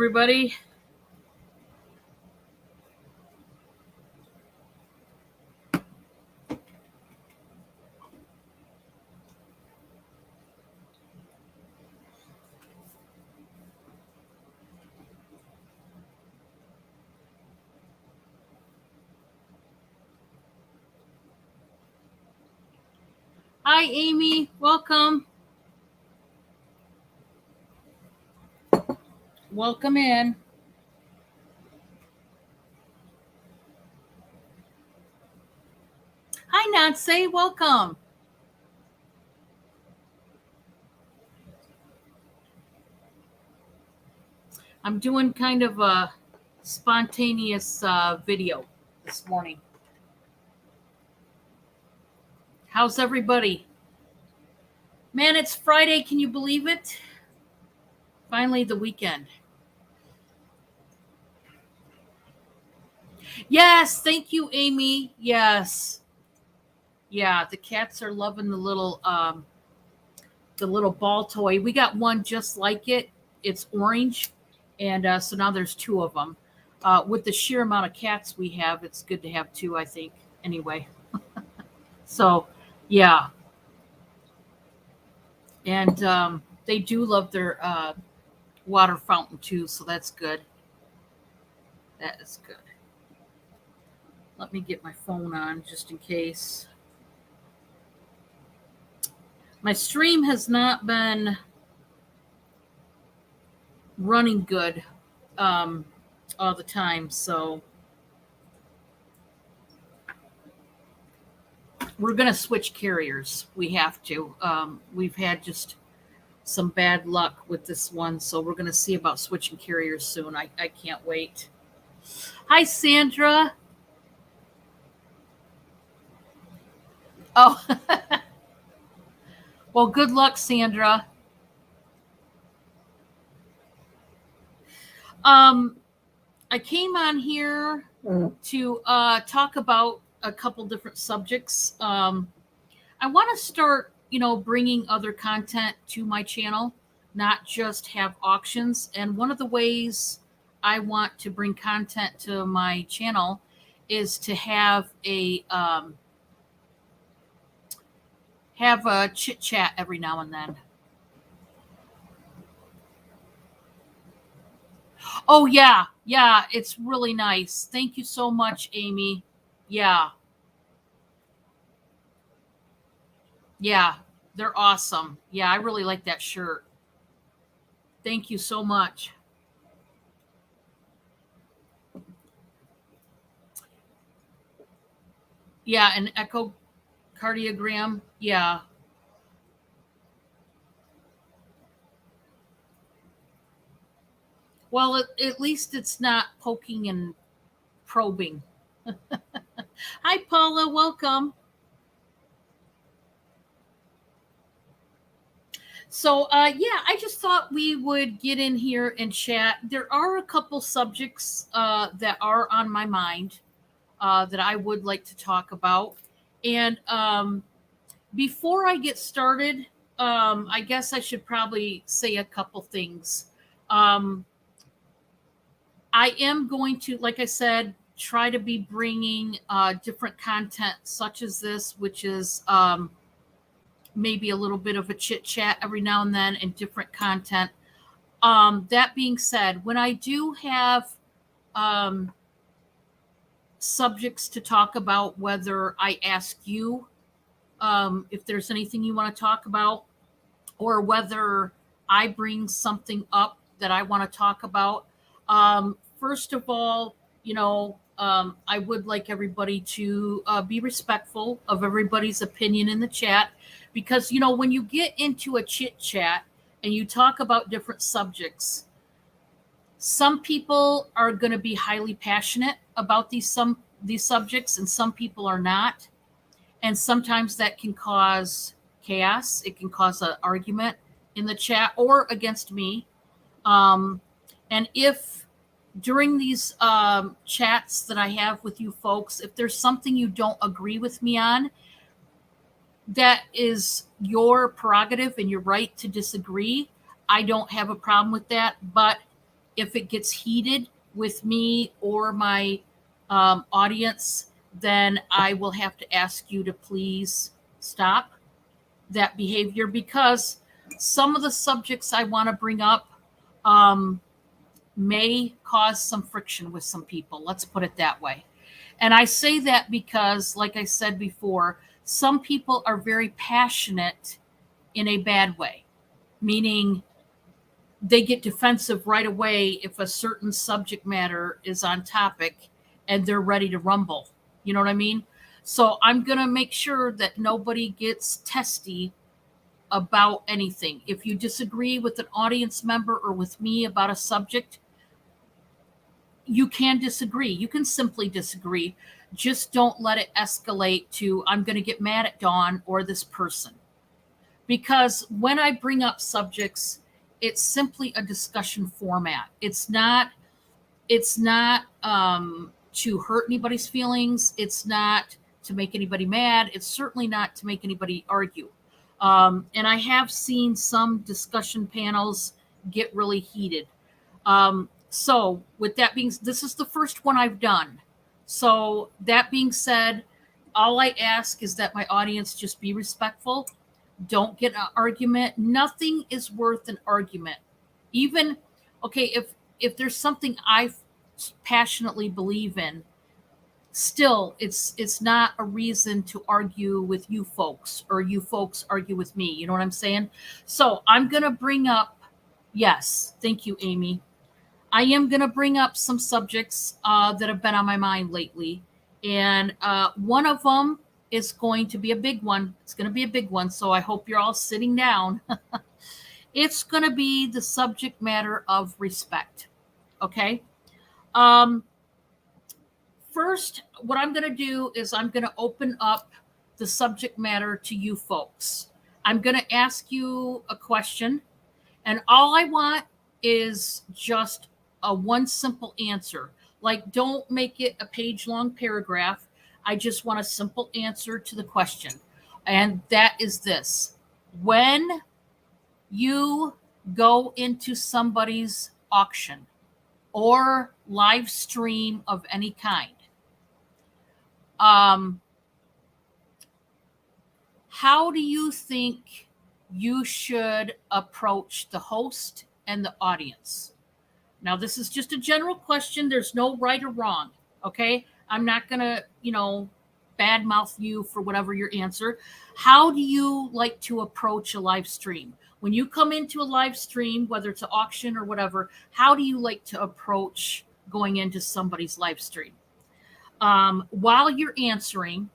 everybody. Hi, Amy. Welcome. Welcome in. Hi, Nancy. Welcome. I'm doing kind of a spontaneous video this morning. How's everybody? Man, it's Friday. Can you believe it? Finally, the weekend. Yes, thank you, Amy. Yes. Yeah, the cats are loving the little ball toy. We got one just like it. It's orange, and so now there's two of them. With the sheer amount of cats we have, it's good to have two, I think. Anyway, so yeah, and they do love their water fountain too, so that's good. That is good. Let me get my phone on just in case. My stream has not been running good all the time, so we're going to switch carriers. We have to. We've had just some bad luck with this one, so we're going to see about switching carriers soon. I can't wait. Hi, Sandra. Oh, well, good luck, Sandra. I came on here to talk about a couple different subjects. I want to start, bringing other content to my channel, not just have auctions. And one of the ways I want to bring content to my channel is to have a chit chat every now and then. Oh yeah, it's really nice. Thank you so much, Amy. Yeah, they're awesome. Yeah, I really like that shirt. Thank you so much. Yeah, an echocardiogram. Yeah. Well, at least it's not poking and probing. Hi, Paula. Welcome. So, I just thought we would get in here and chat. There are a couple subjects that are on my mind that I would like to talk about. And before I get started, I guess I should probably say a couple things. I am going to, like I said, try to be bringing different content such as this, which is maybe a little bit of a chit chat every now and then and different content. That being said, when I do have subjects to talk about, whether I ask you if there's anything you want to talk about, or whether I bring something up that I want to talk about. First of all, I would like everybody to be respectful of everybody's opinion in the chat, because, when you get into a chit chat and you talk about different subjects, some people are going to be highly passionate about these subjects, and some people are not. And sometimes that can cause chaos. It can cause an argument in the chat or against me. And if during these chats that I have with you folks, if there's something you don't agree with me on, that is your prerogative and your right to disagree. I don't have a problem with that. But if it gets heated with me or my audience, then I will have to ask you to please stop that behavior, because some of the subjects I want to bring up may cause some friction with some people. Let's put it that way. And I say that because, like I said before, some people are very passionate in a bad way, meaning they get defensive right away if a certain subject matter is on topic and they're ready to rumble. You know what I mean? So I'm going to make sure that nobody gets testy about anything. If you disagree with an audience member or with me about a subject, you can disagree. You can simply disagree. Just don't let it escalate to, I'm going to get mad at Dawn or this person. Because when I bring up subjects, it's simply a discussion format. It's not to hurt anybody's feelings. It's not to make anybody mad. It's certainly not to make anybody argue. And I have seen some discussion panels get really heated. So with that being, this is the first one I've done. So that being said, all I ask is that my audience just be respectful. Don't get an argument. Nothing is worth an argument. Even, okay, if there's something I passionately believe in, still it's not a reason to argue with you folks, or you folks argue with me. You know what I'm saying? So I'm going to bring up, yes, thank you, Amy. I am going to bring up some subjects that have been on my mind lately. And one of them is going to be a big one. It's going to be a big one. So I hope you're all sitting down. It's going to be the subject matter of respect. Okay. First, what I'm going to do is I'm going to open up the subject matter to you folks. I'm going to ask you a question, and all I want is just a one simple answer. Like, don't make it a page-long paragraph. I just want a simple answer to the question. And that is this. When you go into somebody's auction or live stream of any kind, how do you think you should approach the host and the audience? Now, this is just a general question. There's no right or wrong. Okay. I'm not going to, badmouth you for whatever your answer. How do you like to approach a live stream? When you come into a live stream, whether it's an auction or whatever, how do you like to approach going into somebody's live stream? While you're answering,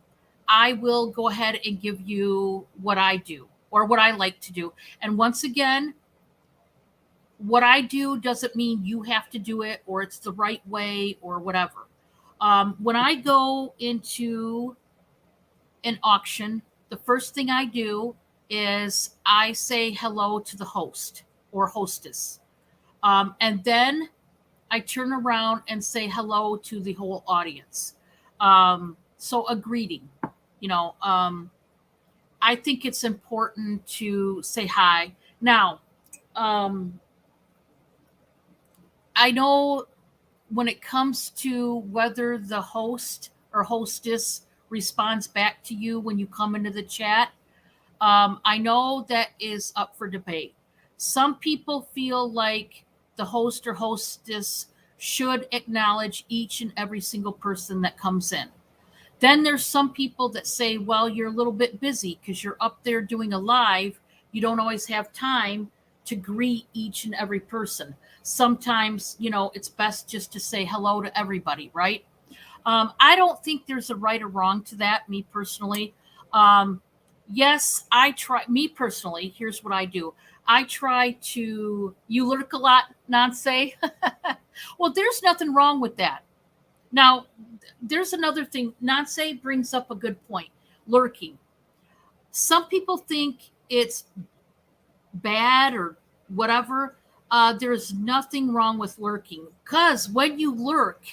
I will go ahead and give you what I do or what I like to do. And once again, what I do doesn't mean you have to do it or it's the right way or whatever. When I go into an auction, the first thing I do is I say hello to the host or hostess. And then I turn around and say hello to the whole audience. So a greeting, I think it's important to say hi. Now, I know when it comes to whether the host or hostess responds back to you when you come into the chat, I know that is up for debate. Some people feel like the host or hostess should acknowledge each and every single person that comes in. Then there's some people that say, well, you're a little bit busy because you're up there doing a live. You don't always have time to greet each and every person. Sometimes, it's best just to say hello to everybody, right? I don't think there's a right or wrong to that, me personally. Yes, I try, me personally, here's what I do. I try to, you lurk a lot, Nancy. Well, there's nothing wrong with that. Now, there's another thing. Nancy brings up a good point, lurking. Some people think it's bad or whatever. There's nothing wrong with lurking, because when you lurk,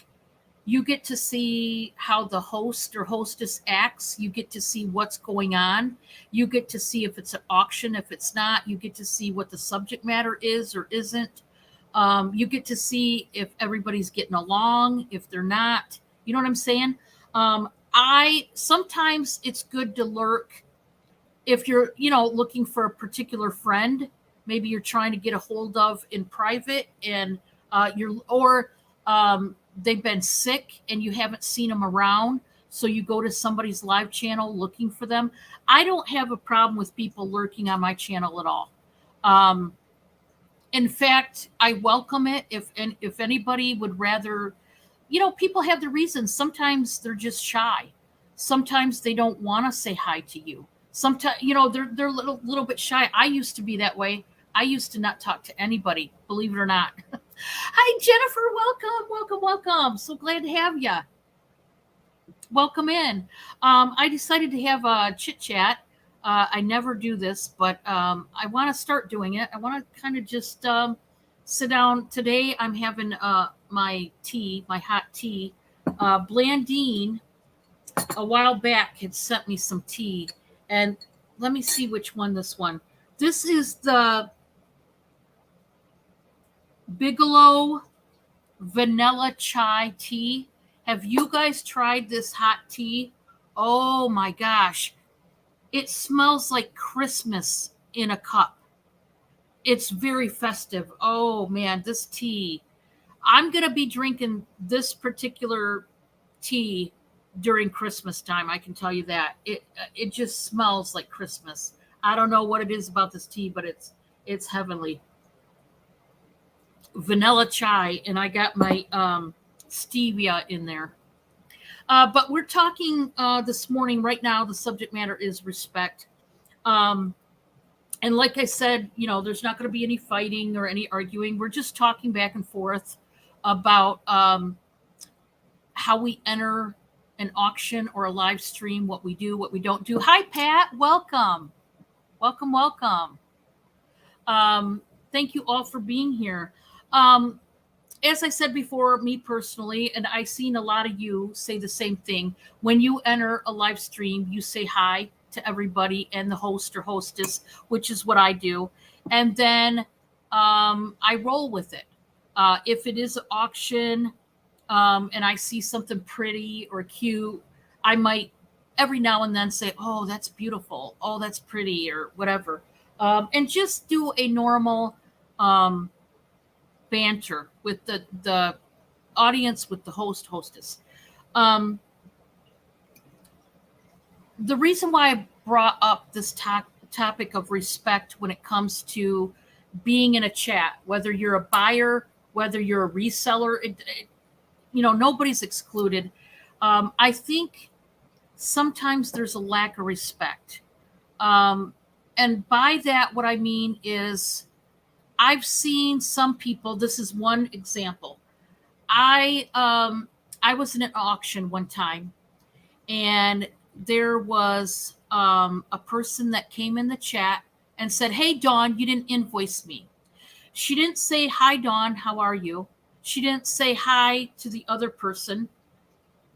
you get to see how the host or hostess acts. You get to see what's going on. You get to see if it's an auction. If it's not, you get to see what the subject matter is or isn't. You get to see if everybody's getting along, if they're not. You know what I'm saying? I sometimes it's good to lurk if you're, looking for a particular friend. Maybe you're trying to get a hold of in private, and they've been sick and you haven't seen them around. So you go to somebody's live channel looking for them. I don't have a problem with people lurking on my channel at all. Um, in fact, I welcome it. If anybody would rather, people have their reasons. Sometimes they're just shy. Sometimes they don't want to say hi to you. Sometimes, they're a little bit shy. I used to be that way. I used to not talk to anybody, believe it or not. Hi, Jennifer. Welcome, welcome, welcome. So glad to have you. Welcome in. I decided to have a chit chat. I never do this, but I want to start doing it. I want to kind of just sit down. Today, I'm having my tea, my hot tea. Blandine, a while back, had sent me some tea. And let me see which one this one. This is the Bigelow vanilla chai tea. Have you guys tried this hot tea? Oh my gosh. It smells like Christmas in a cup. It's very festive. Oh man, this tea. I'm going to be drinking this particular tea during Christmas time. I can tell you that. It just smells like Christmas. I don't know what it is about this tea, but it's heavenly. Vanilla chai, and I got my stevia in there. But we're talking this morning. Right now, the subject matter is respect. And like I said, there's not going to be any fighting or any arguing. We're just talking back and forth about how we enter an auction or a live stream, what we do, what we don't do. Hi, Pat. Welcome. Welcome, welcome. Thank you all for being here. As I said before, me personally, and I've seen a lot of you say the same thing. When you enter a live stream, you say hi to everybody and the host or hostess, which is what I do. And then I roll with it. If it is an auction and I see something pretty or cute, I might every now and then say, oh, that's beautiful. Oh, that's pretty, or whatever. And just do a normal banter with the audience, with the host, hostess. The reason why I brought up this topic of respect when it comes to being in a chat, whether you're a buyer, whether you're a reseller, nobody's excluded. I think sometimes there's a lack of respect. And by that, what I mean is I've seen some people, this is one example. I was in an auction one time, and there was a person that came in the chat and said, hey, Dawn, you didn't invoice me. She didn't say, hi, Dawn, how are you? She didn't say hi to the other person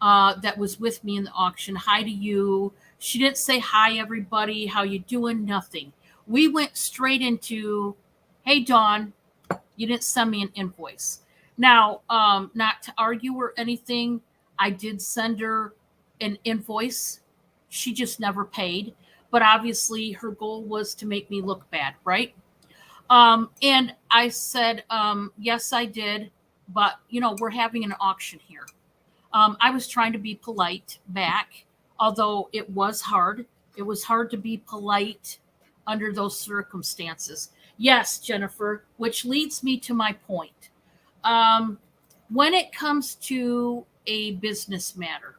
that was with me in the auction. Hi to you. She didn't say, hi, everybody, how you doing? Nothing. We went straight into, hey, Dawn, you didn't send me an invoice. Now, not to argue or anything, I did send her an invoice. She just never paid. But obviously, her goal was to make me look bad, right? And I said, yes, I did. But, we're having an auction here. I was trying to be polite back, although it was hard. It was hard to be polite under those circumstances. Yes, Jennifer, which leads me to my point. When it comes to a business matter,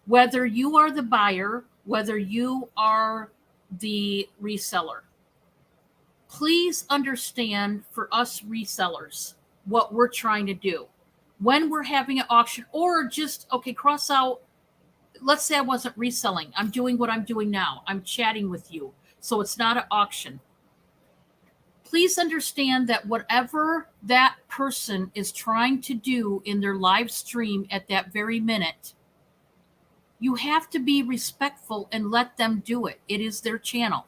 whether you are the buyer, whether you are the reseller, please understand, for us resellers, what we're trying to do. When we're having an auction, or just, okay, cross out, let's say I wasn't reselling. I'm doing what I'm doing now. I'm chatting with you. So it's not an auction. Please understand that whatever that person is trying to do in their live stream at that very minute, you have to be respectful and let them do it. It is their channel.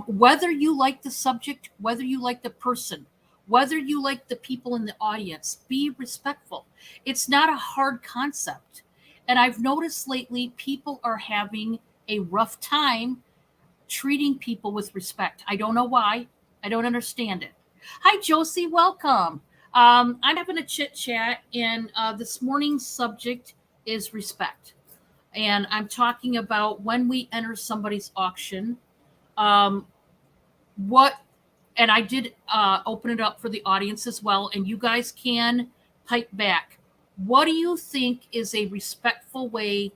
Whether you like the subject, whether you like the person, Whether you like the people in the audience, be respectful. It's not a hard concept. And I've noticed lately people are having a rough time treating people with respect. I don't know why. I don't understand it. Hi, Josie. Welcome. I'm having a chit chat, and this morning's subject is respect. And I'm talking about when we enter somebody's auction, um, what, and I did open it up for the audience as well, and you guys can pipe back. What do you think is a respectful way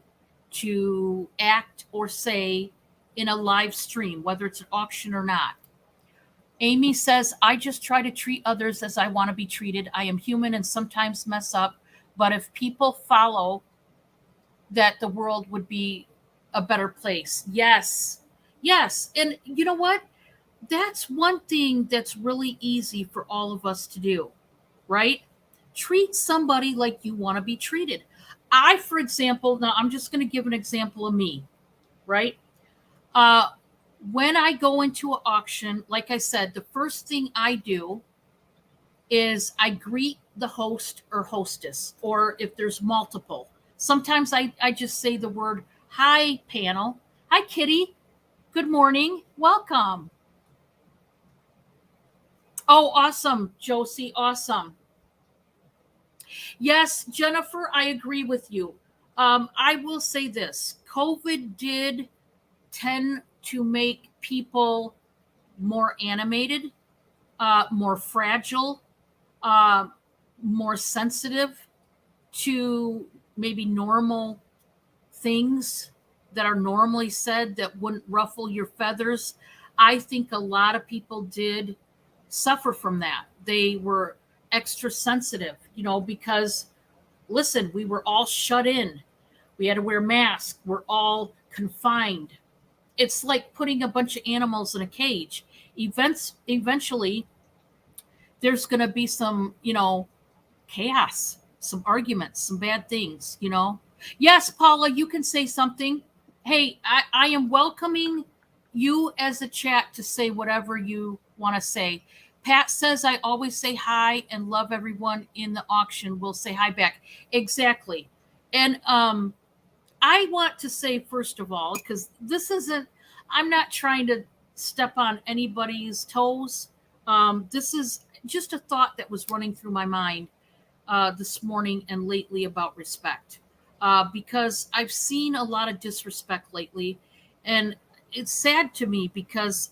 to act or say in a live stream, whether it's an auction or not? Amy says, I just try to treat others as I want to be treated. I am human and sometimes mess up, but if people follow that, the world would be a better place. Yes. Yes. And you know what? That's one thing that's really easy for all of us to do, right? Treat somebody like you want to be treated. I, for example, now I'm just going to give an example of me, right? Uh, when I go into an auction, like I said, the first thing I do is I greet the host or hostess, or if there's multiple. Sometimes I just say the word, hi, panel. Hi, Kitty. Good morning. Welcome. Oh, awesome, Josie. Awesome. Yes, Jennifer, I agree with you. I will say this: COVID did tend to make people more animated, more fragile, uh, more sensitive to maybe normal things that are normally said that wouldn't ruffle your feathers. I think a lot of people did suffer from that. They were extra sensitive, because listen, we were all shut in. We had to wear masks. We're all confined. It's like putting a bunch of animals in a cage. Eventually, there's going to be some, chaos, some arguments, some bad things. Yes, Paula, you can say something. Hey, I am welcoming you as a chat to say whatever you want to say. Pat says, I always say hi and love everyone in the auction. We'll say hi back. Exactly. And I want to say, first of all, because I'm not trying to step on anybody's toes. This is just a thought that was running through my mind this morning and lately about respect. Because I've seen a lot of disrespect lately. And it's sad to me because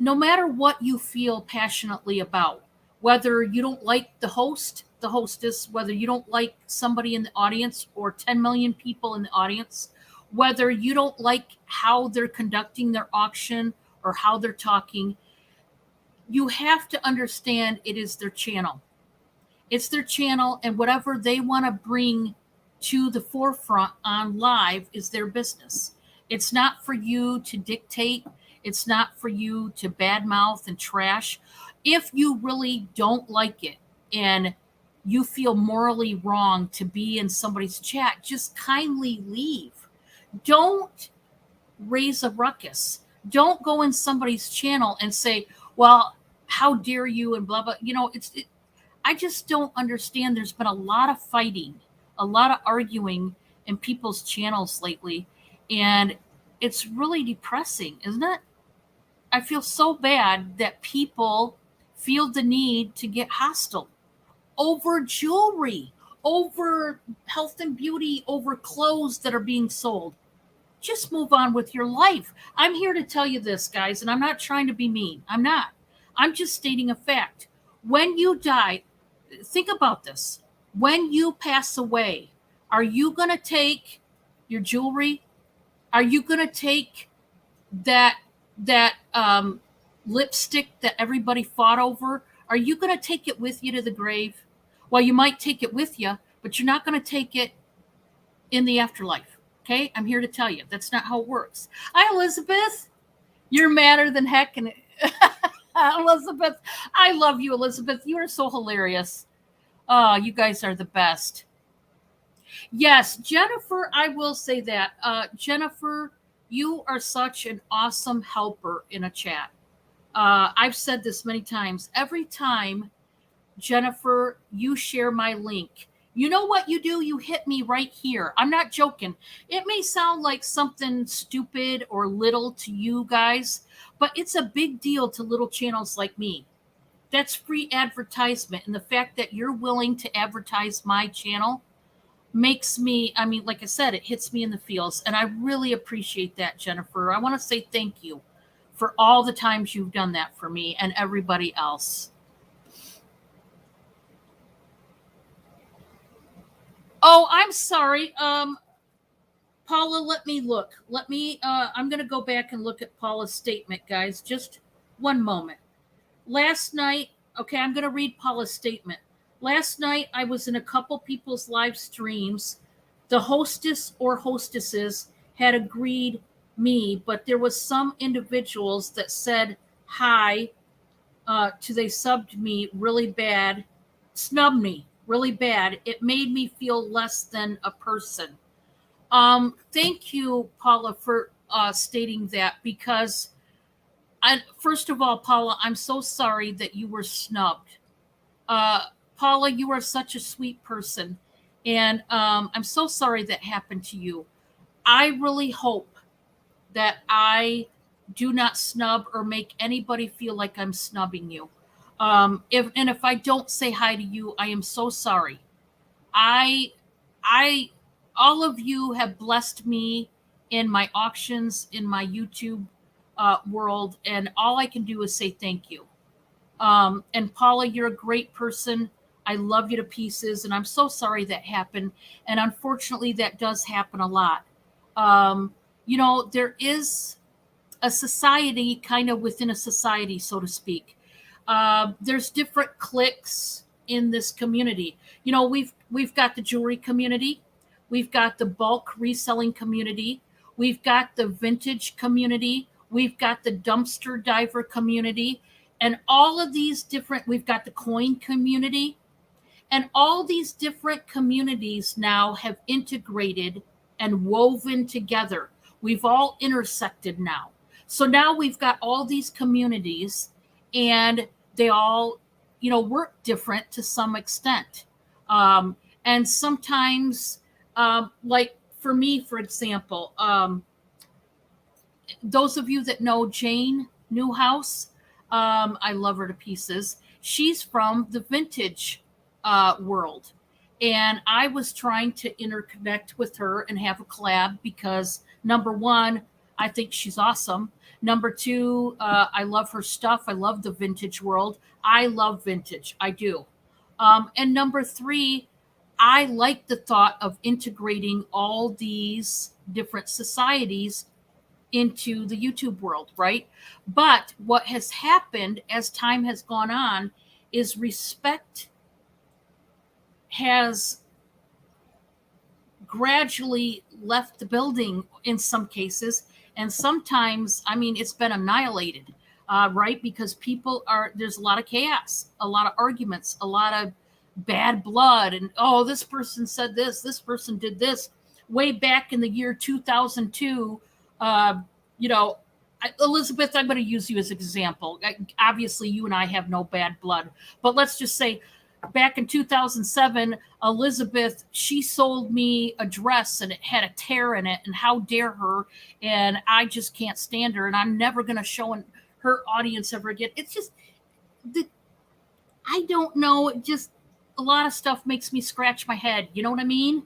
no matter what you feel passionately about, whether you don't like the host, the hostess, whether you don't like somebody in the audience or 10 million people in the audience, whether you don't like how they're conducting their auction or how they're talking, you have to understand it is their channel. It's their channel, and whatever they want to bring to the forefront on live is their business. It's not for you to dictate. It's not for you to badmouth and trash. If you really don't like it and you feel morally wrong to be in somebody's chat, just kindly leave. Don't raise a ruckus. Don't go in somebody's channel and say, well, how dare you, and blah, blah. I just don't understand. There's been a lot of fighting, a lot of arguing in people's channels lately. And it's really depressing, isn't it? I feel so bad that people feel the need to get hostile over jewelry, over health and beauty, over clothes that are being sold. Just move on with your life. I'm here to tell you this, guys, and I'm not trying to be mean. I'm not. I'm just stating a fact. When you die, think about this. When you pass away, are you going to take your jewelry? Are you going to take that lipstick that everybody fought over? Are you going to take it with you to the grave? Well, you might take it with you, but you're not going to take it in the afterlife. Okay, I'm here to tell you that's not how it works. Hi, Elizabeth. You're madder than heck, and Elizabeth, I love you, Elizabeth. You are so hilarious. Oh, you guys are the best. Yes, Jennifer, I will say that. Jennifer, you are such an awesome helper in a chat. I've said this many times. Every time, Jennifer, you share my link, you know what you do? You hit me right here. I'm not joking. It may sound like something stupid or little to you guys, but it's a big deal to little channels like me. That's free advertisement. And the fact that you're willing to advertise my channel makes me, I mean, like I said, it hits me in the feels. And I really appreciate that, Jennifer. I want to say thank you for all the times you've done that for me and everybody else. Oh, I'm sorry. Paula, let me look. I'm going to go back and look at Paula's statement, guys. Just one moment. Last night, okay, I'm going to read Paula's statement. Last night, I was in a couple people's live streams. The hostess or hostesses had agreed me, but there was some individuals that said hi to they subbed me really bad, snubbed me really bad. It made me feel less than a person. Thank you, Paula, for stating that because first of all, Paula, I'm so sorry that you were snubbed. Paula, you are such a sweet person, and I'm so sorry that happened to you. I really hope that I do not snub or make anybody feel like I'm snubbing you. If I don't say hi to you, I am so sorry. I I all of you have blessed me in my auctions in my YouTube world, and all I can do is say thank you. And Paula, you're a great person. I love you to pieces, and I'm so sorry that happened. And unfortunately, that does happen a lot. There is a society kind of within a society, so to speak. There's different cliques in this community. We've got the jewelry community, we've got the bulk reselling community, we've got the vintage community, we've got the dumpster diver community, and all of these different. We've got the coin community, and all these different communities now have integrated and woven together. We've all intersected now. So now we've got all these communities, and they all, work different to some extent. And sometimes, like for me, for example, those of you that know Jane Newhouse, I love her to pieces. She's from the vintage world. And I was trying to interconnect with her and have a collab because, number one, I think she's awesome. Number two, I love her stuff. I love the vintage world. I love vintage. I do. And number three, I like the thought of integrating all these different societies into the YouTube world, right? But what has happened as time has gone on is respect has gradually left the building in some cases. And sometimes, I mean, it's been annihilated, right? Because there's a lot of chaos, a lot of arguments, a lot of bad blood. And, oh, this person said this person did this. Way back in the year 2002, Elizabeth, I'm going to use you as an example. Obviously, you and I have no bad blood, but let's just say back in 2007, Elizabeth, she sold me a dress and it had a tear in it, and how dare her? And I just can't stand her, and I'm never going to show her audience ever again. It's just, I don't know. Just a lot of stuff makes me scratch my head. You know what I mean?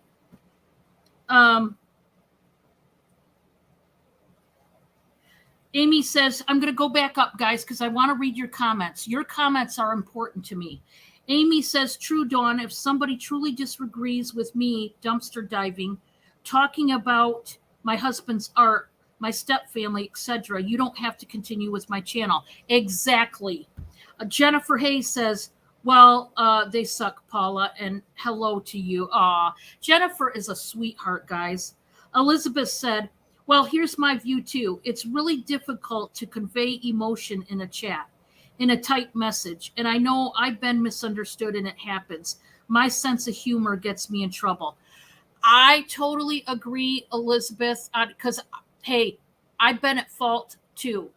Amy says, I'm going to go back up, guys, because I want to read your comments. Your comments are important to me. Amy says, true, Dawn, if somebody truly disagrees with me dumpster diving, talking about my husband's art, my stepfamily, etc., you don't have to continue with my channel. Exactly. Jennifer Hayes says, well, they suck, Paula, and hello to you. Aw, Jennifer is a sweetheart, guys. Elizabeth said, well, here's my view, too. It's really difficult to convey emotion in a chat, in a tight message. And I know I've been misunderstood, and it happens. My sense of humor gets me in trouble. I totally agree, Elizabeth, because, hey, I've been at fault, too.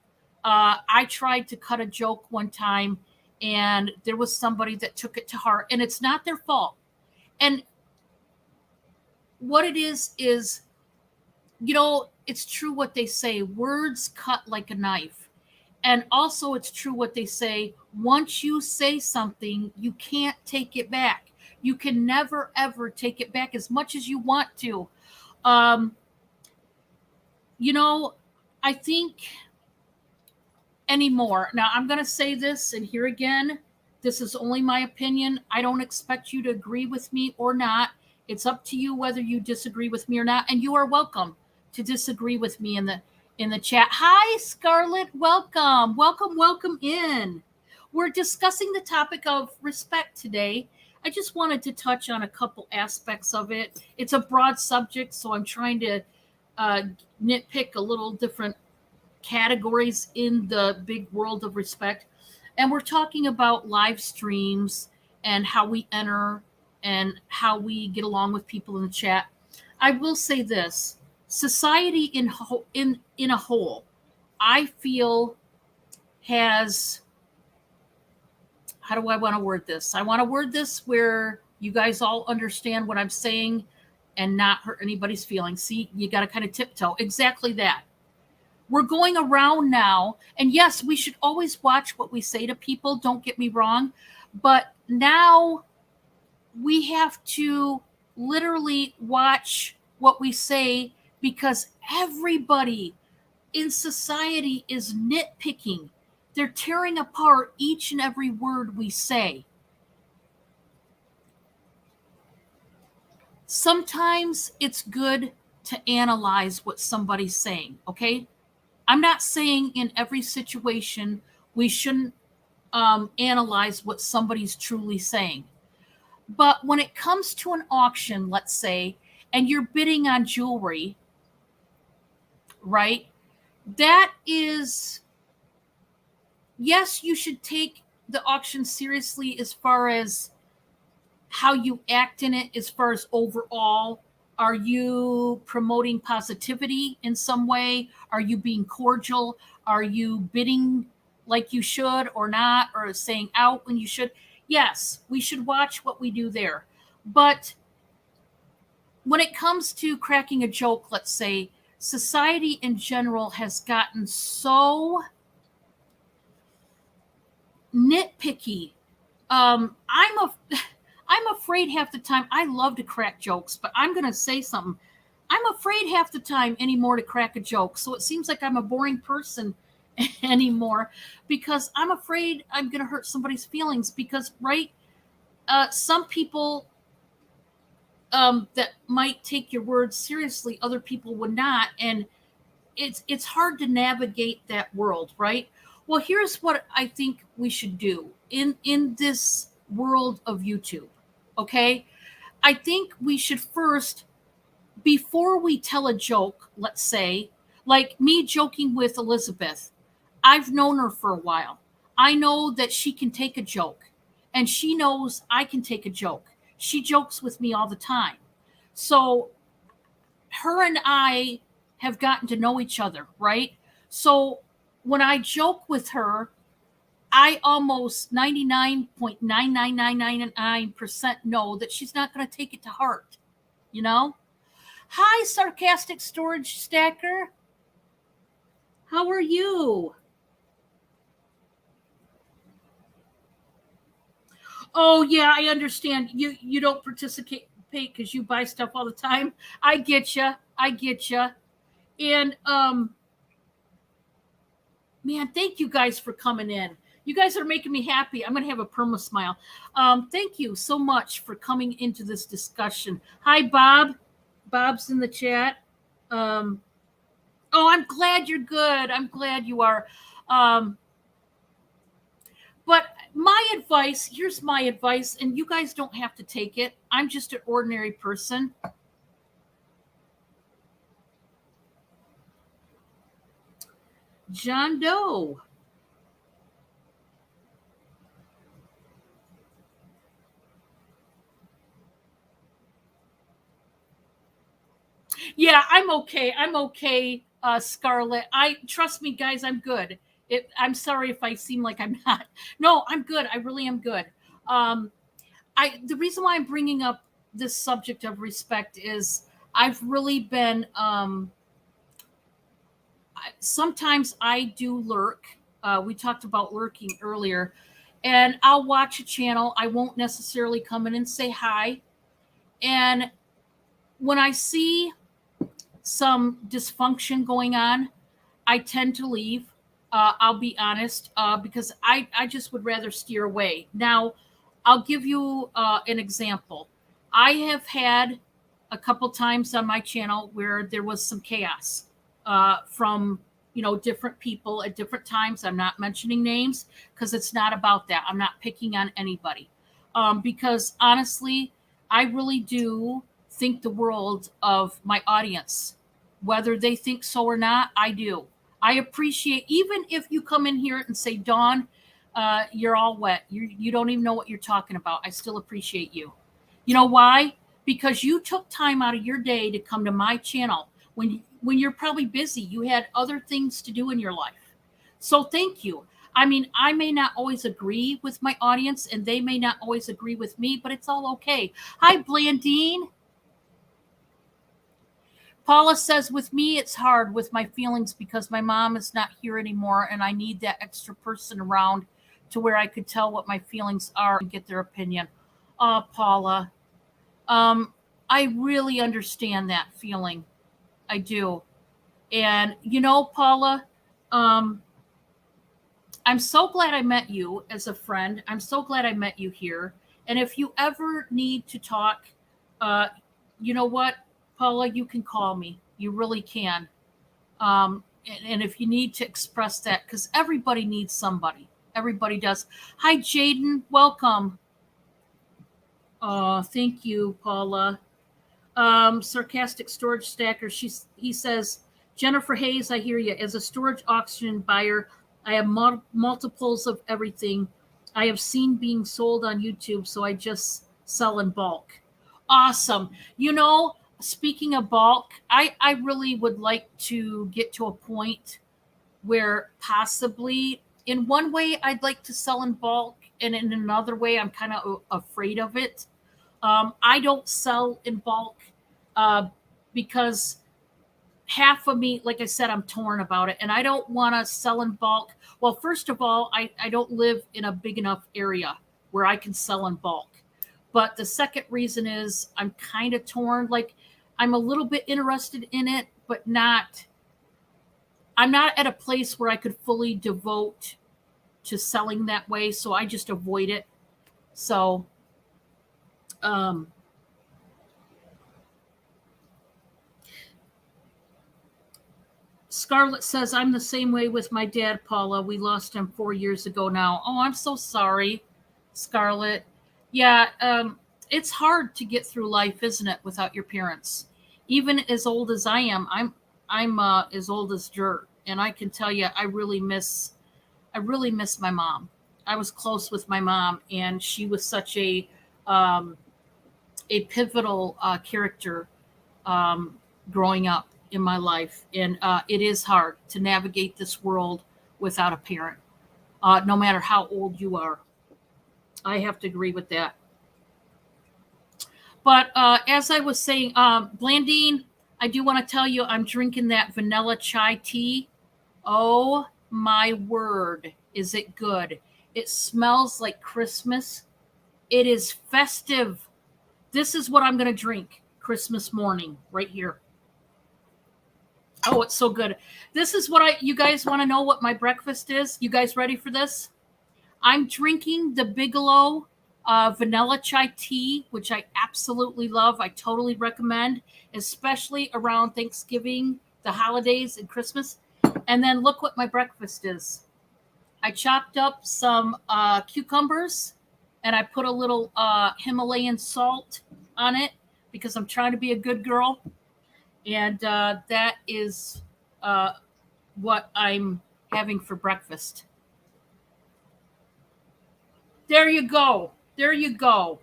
I tried to cut a joke one time, and there was somebody that took it to heart, and it's not their fault. And what it is, it's true what they say, words cut like a knife. And also, it's true what they say, once you say something, you can't take it back. You can never, ever take it back as much as you want to. Um, I think anymore. Now, I'm going to say this, and here again, this is only my opinion. I don't expect you to agree with me or not. It's up to you whether you disagree with me or not, and you are welcome to disagree with me in the chat. Hi, Scarlett. Welcome. Welcome in. We're discussing the topic of respect today. I just wanted to touch on a couple aspects of it. It's a broad subject, so I'm trying to nitpick a little different categories in the big world of respect. And we're talking about live streams and how we enter and how we get along with people in the chat. I will say this: society in a whole, I feel, has, how do I want to word this? I want to word this where you guys all understand what I'm saying and not hurt anybody's feelings. See, you got to kind of tiptoe. Exactly that. We're going around now, and yes, we should always watch what we say to people, don't get me wrong, but now we have to literally watch what we say, because everybody in society is nitpicking. They're tearing apart each and every word we say. Sometimes it's good to analyze what somebody's saying, okay? I'm not saying in every situation we shouldn't analyze what somebody's truly saying. But when it comes to an auction, let's say, and you're bidding on jewelry, right? That is, yes, you should take the auction seriously as far as how you act in it, as far as overall. Are you promoting positivity in some way? Are you being cordial? Are you bidding like you should or not, or saying out when you should? Yes, we should watch what we do there. But when it comes to cracking a joke, let's say, society in general has gotten so nitpicky. I'm afraid half the time. I love to crack jokes, but I'm going to say something. I'm afraid half the time anymore to crack a joke. So it seems like I'm a boring person anymore, because I'm afraid I'm going to hurt somebody's feelings. Because, right, some people that might take your words seriously, other people would not, and it's hard to navigate that world, right? Well, here's what I think we should do in this world of YouTube. Okay, I think we should first, before we tell a joke, let's say, like me joking with Elizabeth, I've known her for a while. I know that she can take a joke, and she knows I can take a joke. She jokes with me all the time. So her and I have gotten to know each other, right? So when I joke with her, I almost 99.99999% know that she's not going to take it to heart, you know? Hi, sarcastic storage stacker. How are you? Oh yeah, I understand. You don't participate because you buy stuff all the time. I get you. I get you. And man, thank you guys for coming in. You guys are making me happy. I'm going to have a perma smile. Thank you so much for coming into this discussion. Hi, Bob. Bob's in the chat. Oh, I'm glad you're good. I'm glad you are. But my advice, here's my advice, and you guys don't have to take it. I'm just an ordinary person. John Doe. Yeah, I'm okay. I'm okay, Scarlett. I trust me, guys. I'm good. I'm sorry if I seem like I'm not. No, I'm good. I really am good. Um, the reason why I'm bringing up this subject of respect is I've really been sometimes I do lurk. We talked about lurking earlier, and I'll watch a channel. I won't necessarily come in and say hi. And when I see some dysfunction going on, I tend to leave. I'll be honest, because I just would rather steer away. Now, I'll give you an example. I have had a couple times on my channel where there was some chaos from different people at different times. I'm not mentioning names because it's not about that. I'm not picking on anybody, because honestly, I really do think the world of my audience, whether they think so or not. I do. I appreciate, even if you come in here and say, Dawn, you're all wet. You don't even know what you're talking about. I still appreciate you. You know why? Because you took time out of your day to come to my channel when you're probably busy. You had other things to do in your life. So thank you. I mean, I may not always agree with my audience and they may not always agree with me, but it's all okay. Hi, Blandine. Paula says, with me, it's hard with my feelings because my mom is not here anymore and I need that extra person around to where I could tell what my feelings are and get their opinion. Paula, I really understand that feeling. I do. And, Paula, um, I'm so glad I met you as a friend. I'm so glad I met you here. And if you ever need to talk, uh, you know what, Paula, you can call me. You really can. And if you need to express that, because everybody needs somebody. Everybody does. Hi, Jaden. Welcome. Thank you, Paula. Sarcastic storage stacker. He says, Jennifer Hayes, I hear you. As a storage auction buyer, I have multiples of everything. I have seen being sold on YouTube, so I just sell in bulk. Awesome. Speaking of bulk, I really would like to get to a point where possibly in one way I'd like to sell in bulk, and in another way I'm kind of afraid of it. I don't sell in bulk uh, because half of me, like I said, I'm torn about it, and I don't want to sell in bulk. Well, first of all, I don't live in a big enough area where I can sell in bulk. But the second reason is I'm kind of torn. Like, I'm a little bit interested in it, but I'm not at a place where I could fully devote to selling that way. So I just avoid it. So, um, Scarlett says, I'm the same way with my dad, Paula. We lost him 4 years ago now. Oh, I'm so sorry, Scarlett. Yeah, it's hard to get through life, isn't it, without your parents? Even as old as I am, I'm as old as dirt, and I can tell you, I really miss my mom. I was close with my mom, and she was such um, a pivotal character growing up in my life. And it is hard to navigate this world without a parent, no matter how old you are. I have to agree with that. But as I was saying, Blandine, I do want to tell you I'm drinking that vanilla chai tea. Oh my word, is it good? It smells like Christmas. It is festive. This is what I'm going to drink Christmas morning right here. Oh, it's so good. This is what you guys want to know what my breakfast is? You guys ready for this? I'm drinking the Bigelow vanilla chai tea, which I absolutely love. I totally recommend, especially around Thanksgiving, the holidays, and Christmas. And then look what my breakfast is. I chopped up some cucumbers and I put a little Himalayan salt on it because I'm trying to be a good girl. And that is what I'm having for breakfast. There you go. There you go.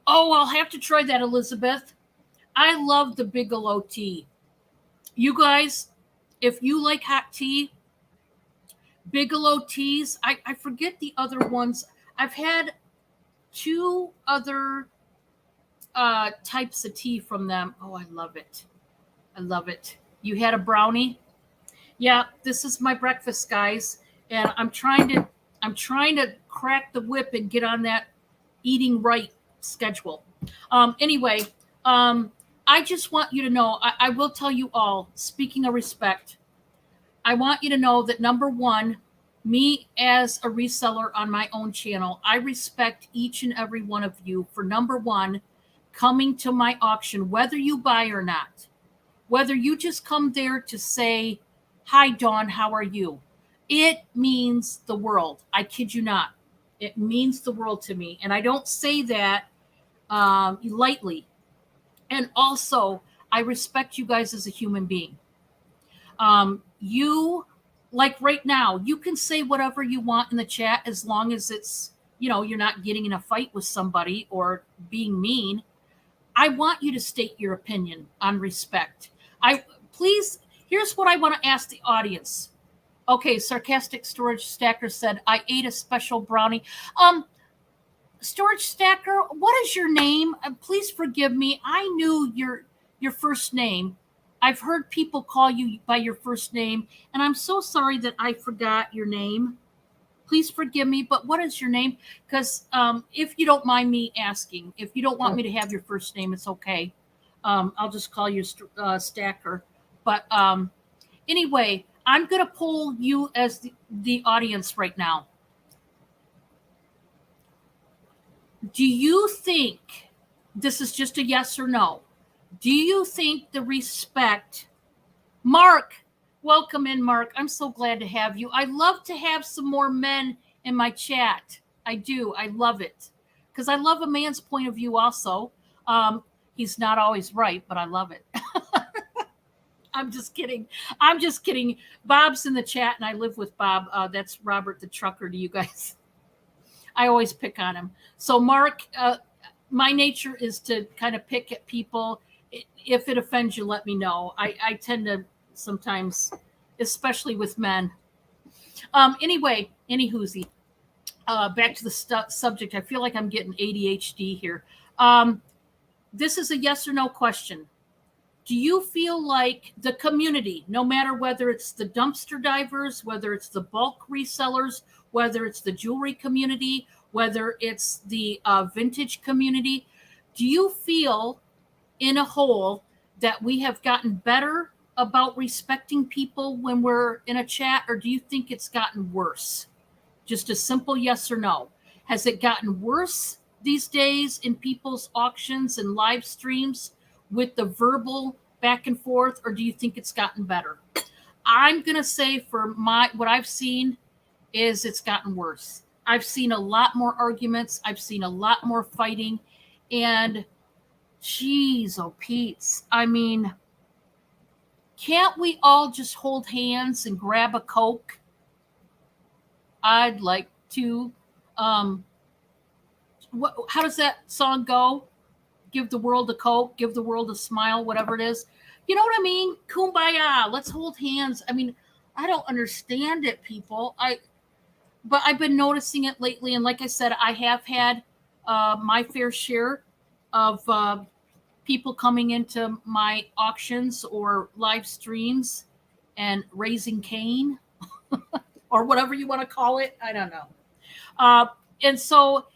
Oh, I'll have to try that, Elizabeth. I love the Bigelow tea. You guys, if you like hot tea, Bigelow teas, I forget the other ones. I've had two other types of tea from them. Oh, I love it. I love it. You had a brownie? Yeah, this is my breakfast, guys, and I'm trying to crack the whip and get on that eating right schedule. Anyway, I just want you to know. I will tell you all. Speaking of respect, I want you to know that number one, me as a reseller on my own channel, I respect each and every one of you for number one, coming to my auction, whether you buy or not, whether you just come there to say, "Hi, Dawn, how are you?" It means the world. I kid you not. It means the world to me. And I don't say that lightly. And also, I respect you guys as a human being. You, like right now, you can say whatever you want in the chat as long as it's, you're not getting in a fight with somebody or being mean. I want you to state your opinion on respect. Please, here's what I want to ask the audience. Okay, sarcastic storage stacker said, I ate a special brownie. Storage stacker, what is your name? Please forgive me. I knew your first name. I've heard people call you by your first name, and I'm so sorry that I forgot your name. Please forgive me, but what is your name? Because if you don't mind me asking, if you don't want me to have your first name, it's okay. I'll just call you Stacker. But anyway, I'm going to poll you as the audience right now. Do you think, this is just a yes or no, do you think the respect, Mark, welcome in, Mark. I'm so glad to have you. I love to have some more men in my chat. I do. I love it because I love a man's point of view also. He's not always right, but I love it. I'm just kidding. I'm just kidding. Bob's in the chat, and I live with Bob. That's Robert the trucker to you guys. I always pick on him. So, Mark, my nature is to kind of pick at people. If it offends you, let me know. I tend to sometimes, especially with men. Anyway, anywhoosie, back to the subject. I feel like I'm getting ADHD here. This is a yes or no question. Do you feel like the community, no matter whether it's the dumpster divers, whether it's the bulk resellers, whether it's the jewelry community, whether it's the vintage community, do you feel in a whole that we have gotten better about respecting people when we're in a chat, or do you think it's gotten worse? Just a simple yes or no. Has it gotten worse these days in people's auctions and live streams with the verbal back and forth, or do you think it's gotten better? I'm going to say for what I've seen is it's gotten worse. I've seen a lot more arguments. I've seen a lot more fighting, and geez, oh Pete's. I mean, can't we all just hold hands and grab a Coke? I'd like to. How does that song go? Give the world a Coke, give the world a smile, whatever it is. You know what I mean? Kumbaya. Let's hold hands. I mean, I don't understand it, people. But I've been noticing it lately, and like I said, I have had my fair share of people coming into my auctions or live streams and raising Cain or whatever you want to call it. I don't know. And so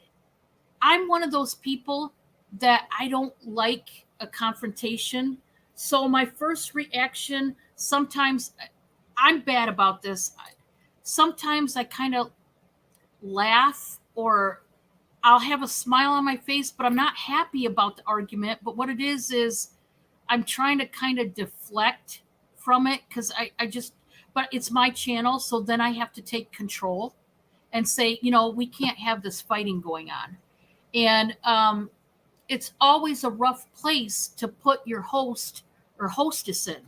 I'm one of those people that I don't like a confrontation. So my first reaction, sometimes I'm bad about this. Sometimes I kind of laugh or I'll have a smile on my face, but I'm not happy about the argument. But what it is I'm trying to kind of deflect from it because but it's my channel. So then I have to take control and say, we can't have this fighting going on. And it's always a rough place to put your host or hostess in.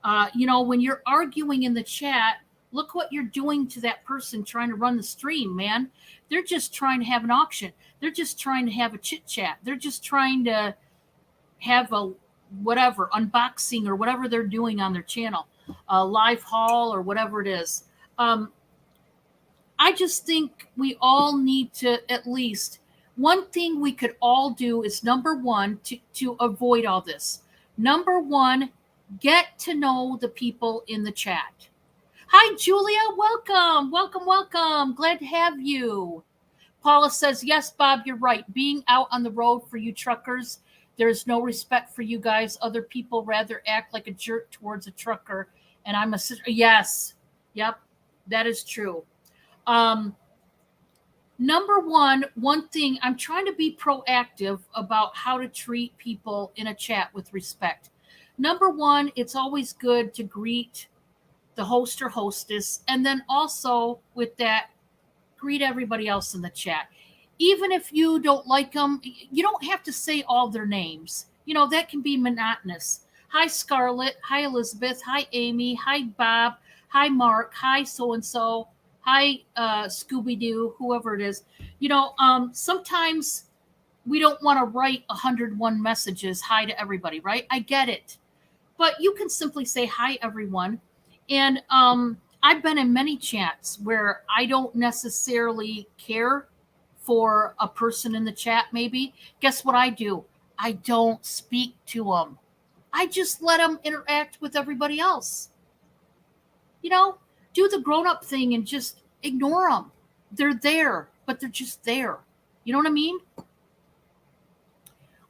When you're arguing in the chat, look what you're doing to that person trying to run the stream, man. They're just trying to have an auction. They're just trying to have a chit chat. They're just trying to have a whatever, unboxing or whatever they're doing on their channel, a live haul or whatever it is. I just think we all need to, at least one thing we could all do is, number one, to avoid all this. Number one, get to know the people in the chat. Hi, Julia. Welcome, welcome, welcome. Glad to have you. Paula says, yes, Bob, you're right. Being out on the road for you truckers, there is no respect for you guys. Other people rather act like a jerk towards a trucker. And I'm a sister. Yes. Yep. That is true. Number one thing, I'm trying to be proactive about how to treat people in a chat with respect. Number one, it's always good to greet the host or hostess. And then also with that, greet everybody else in the chat. Even if you don't like them, you don't have to say all their names. You know, that can be monotonous. Hi, Scarlett. Hi, Elizabeth. Hi, Amy. Hi, Bob. Hi, Mark. Hi, so-and-so. Hi, Scooby-Doo, whoever it is. You know, sometimes we don't want to write 101 messages, hi to everybody, right? I get it. But you can simply say, hi, everyone. And I've been in many chats where I don't necessarily care for a person in the chat, maybe. Guess what I do? I don't speak to them. I just let them interact with everybody else. You know, do the grown-up thing and just ignore them. They're there, but they're just there. You know what I mean?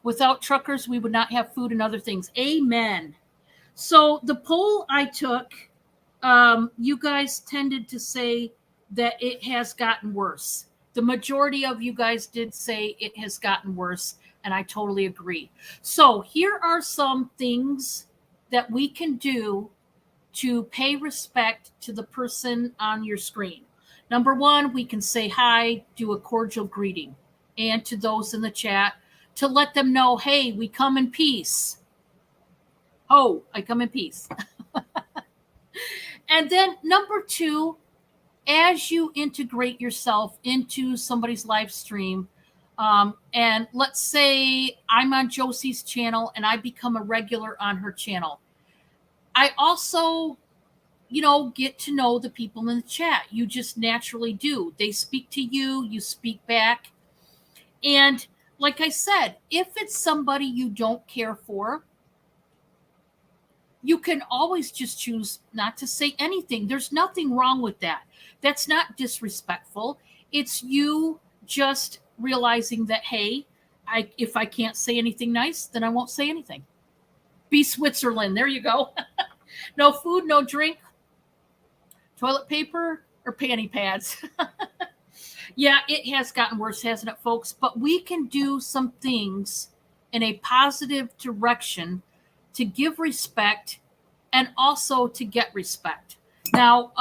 Without truckers, we would not have food and other things. Amen. So the poll I took, you guys tended to say that it has gotten worse. The majority of you guys did say it has gotten worse, and I totally agree. So here are some things that we can do to pay respect to the person on your screen. Number one, we can say hi, do a cordial greeting, and to those in the chat, to let them know, hey, we come in peace. Oh, I come in peace. And then number two, as you integrate yourself into somebody's live stream, and let's say I'm on Josie's channel and I become a regular on her channel, I also, you know, get to know the people in the chat. You just naturally do. They speak to you, you speak back. And like I said, if it's somebody you don't care for, you can always just choose not to say anything. There's nothing wrong with that. That's not disrespectful. It's you just realizing that, hey, if I can't say anything nice, then I won't say anything. Be Switzerland. There you go. No food, no drink, toilet paper, or panty pads. Yeah, it has gotten worse, hasn't it, folks? But we can do some things in a positive direction to give respect and also to get respect. Now,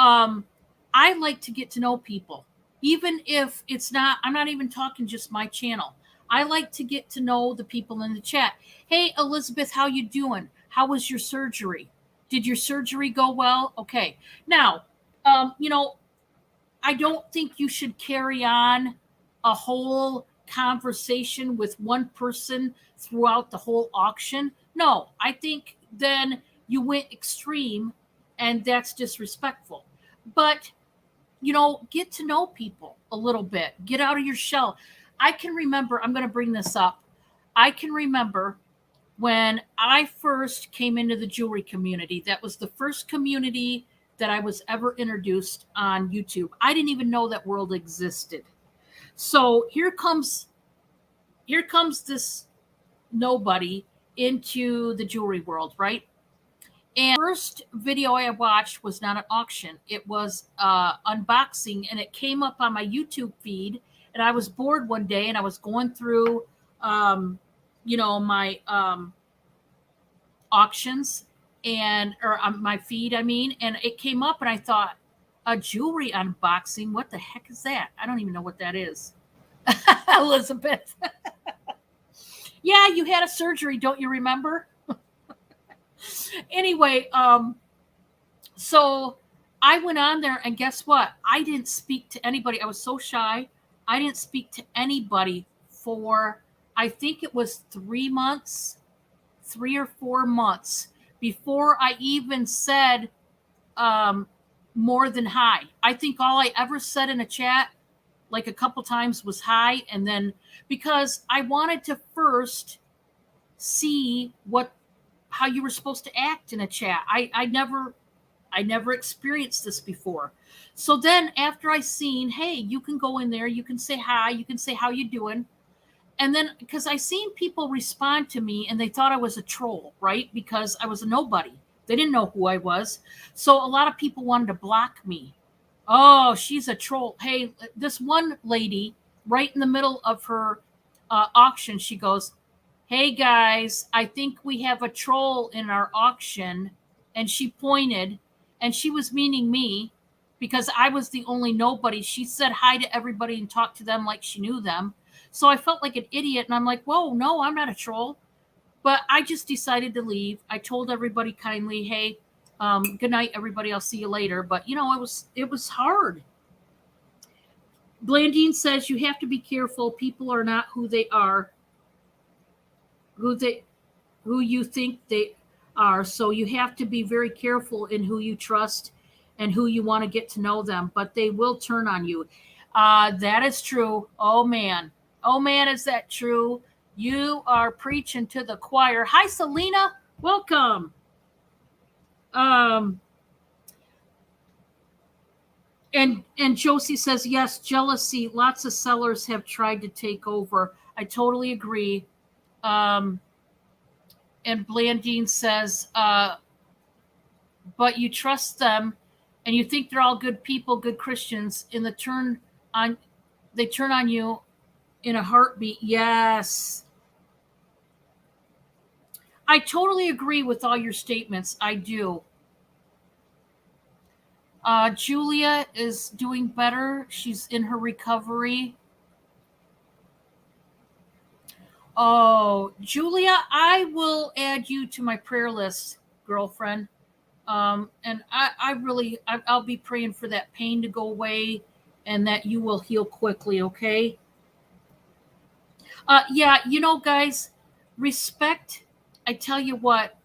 I like to get to know people, even if it's not, I'm not even talking just my channel. I like to get to know the people in the chat. Hey, Elizabeth, how you doing? How was your surgery? Did your surgery go well? Okay. Now, you know, I don't think you should carry on a whole conversation with one person throughout the whole auction. No, I think then you went extreme and that's disrespectful. But, you know, get to know people a little bit. Get out of your shell. I can remember, I'm going to bring this up. I can remember when I first came into the jewelry community. That was the first community that I was ever introduced on YouTube. I didn't even know that world existed. So here comes this nobody into the jewelry world, right? And the first video I watched was not an auction. It was unboxing, and it came up on my YouTube feed. And I was bored one day, and I was going through, you know, my auctions or on my feed, I mean, and it came up, and I thought, a jewelry unboxing? What the heck is that? I don't even know what that is. Elizabeth. Yeah, you had a surgery, don't you remember? Anyway, so I went on there, and guess what? I didn't speak to anybody. I was so shy. I didn't speak to anybody for, I think it was 3 months. 3 or 4 months before I even said more than hi. I think all I ever said in a chat, like a couple times, was hi. And then because I wanted to first see how you were supposed to act in a chat. I never experienced this before. So then after I seen, hey, you can go in there, you can say hi, you can say how you doing. And then because I seen people respond to me and they thought I was a troll, right? Because I was a nobody. They didn't know who I was. So a lot of people wanted to block me. Oh, she's a troll. Hey, this one lady, right in the middle of her auction, she goes, hey guys, I think we have a troll in our auction. And she pointed, and she was meaning me because I was the only nobody. She said hi to everybody and talked to them like she knew them. So I felt like an idiot. And I'm like, whoa, no, I'm not a troll. But I just decided to leave. I told everybody kindly, hey, good night, everybody. I'll see you later. But it was hard. Blandine says you have to be careful. People are not who they are, who you think they are. So you have to be very careful in who you trust and who you want to get to know them. But they will turn on you. That is true. Oh man, is that true? You are preaching to the choir. Hi, Selena. Welcome. And Josie says, yes, jealousy. Lots of sellers have tried to take over. I totally agree. And Blandine says, but you trust them and you think they're all good people, good Christians. They turn on you in a heartbeat. Yes. I totally agree with all your statements. I do. Julia is doing better. She's in her recovery. Oh, Julia, I will add you to my prayer list, girlfriend. And I'll be praying for that pain to go away and that you will heal quickly. Okay. Yeah. Guys, respect. I tell you what,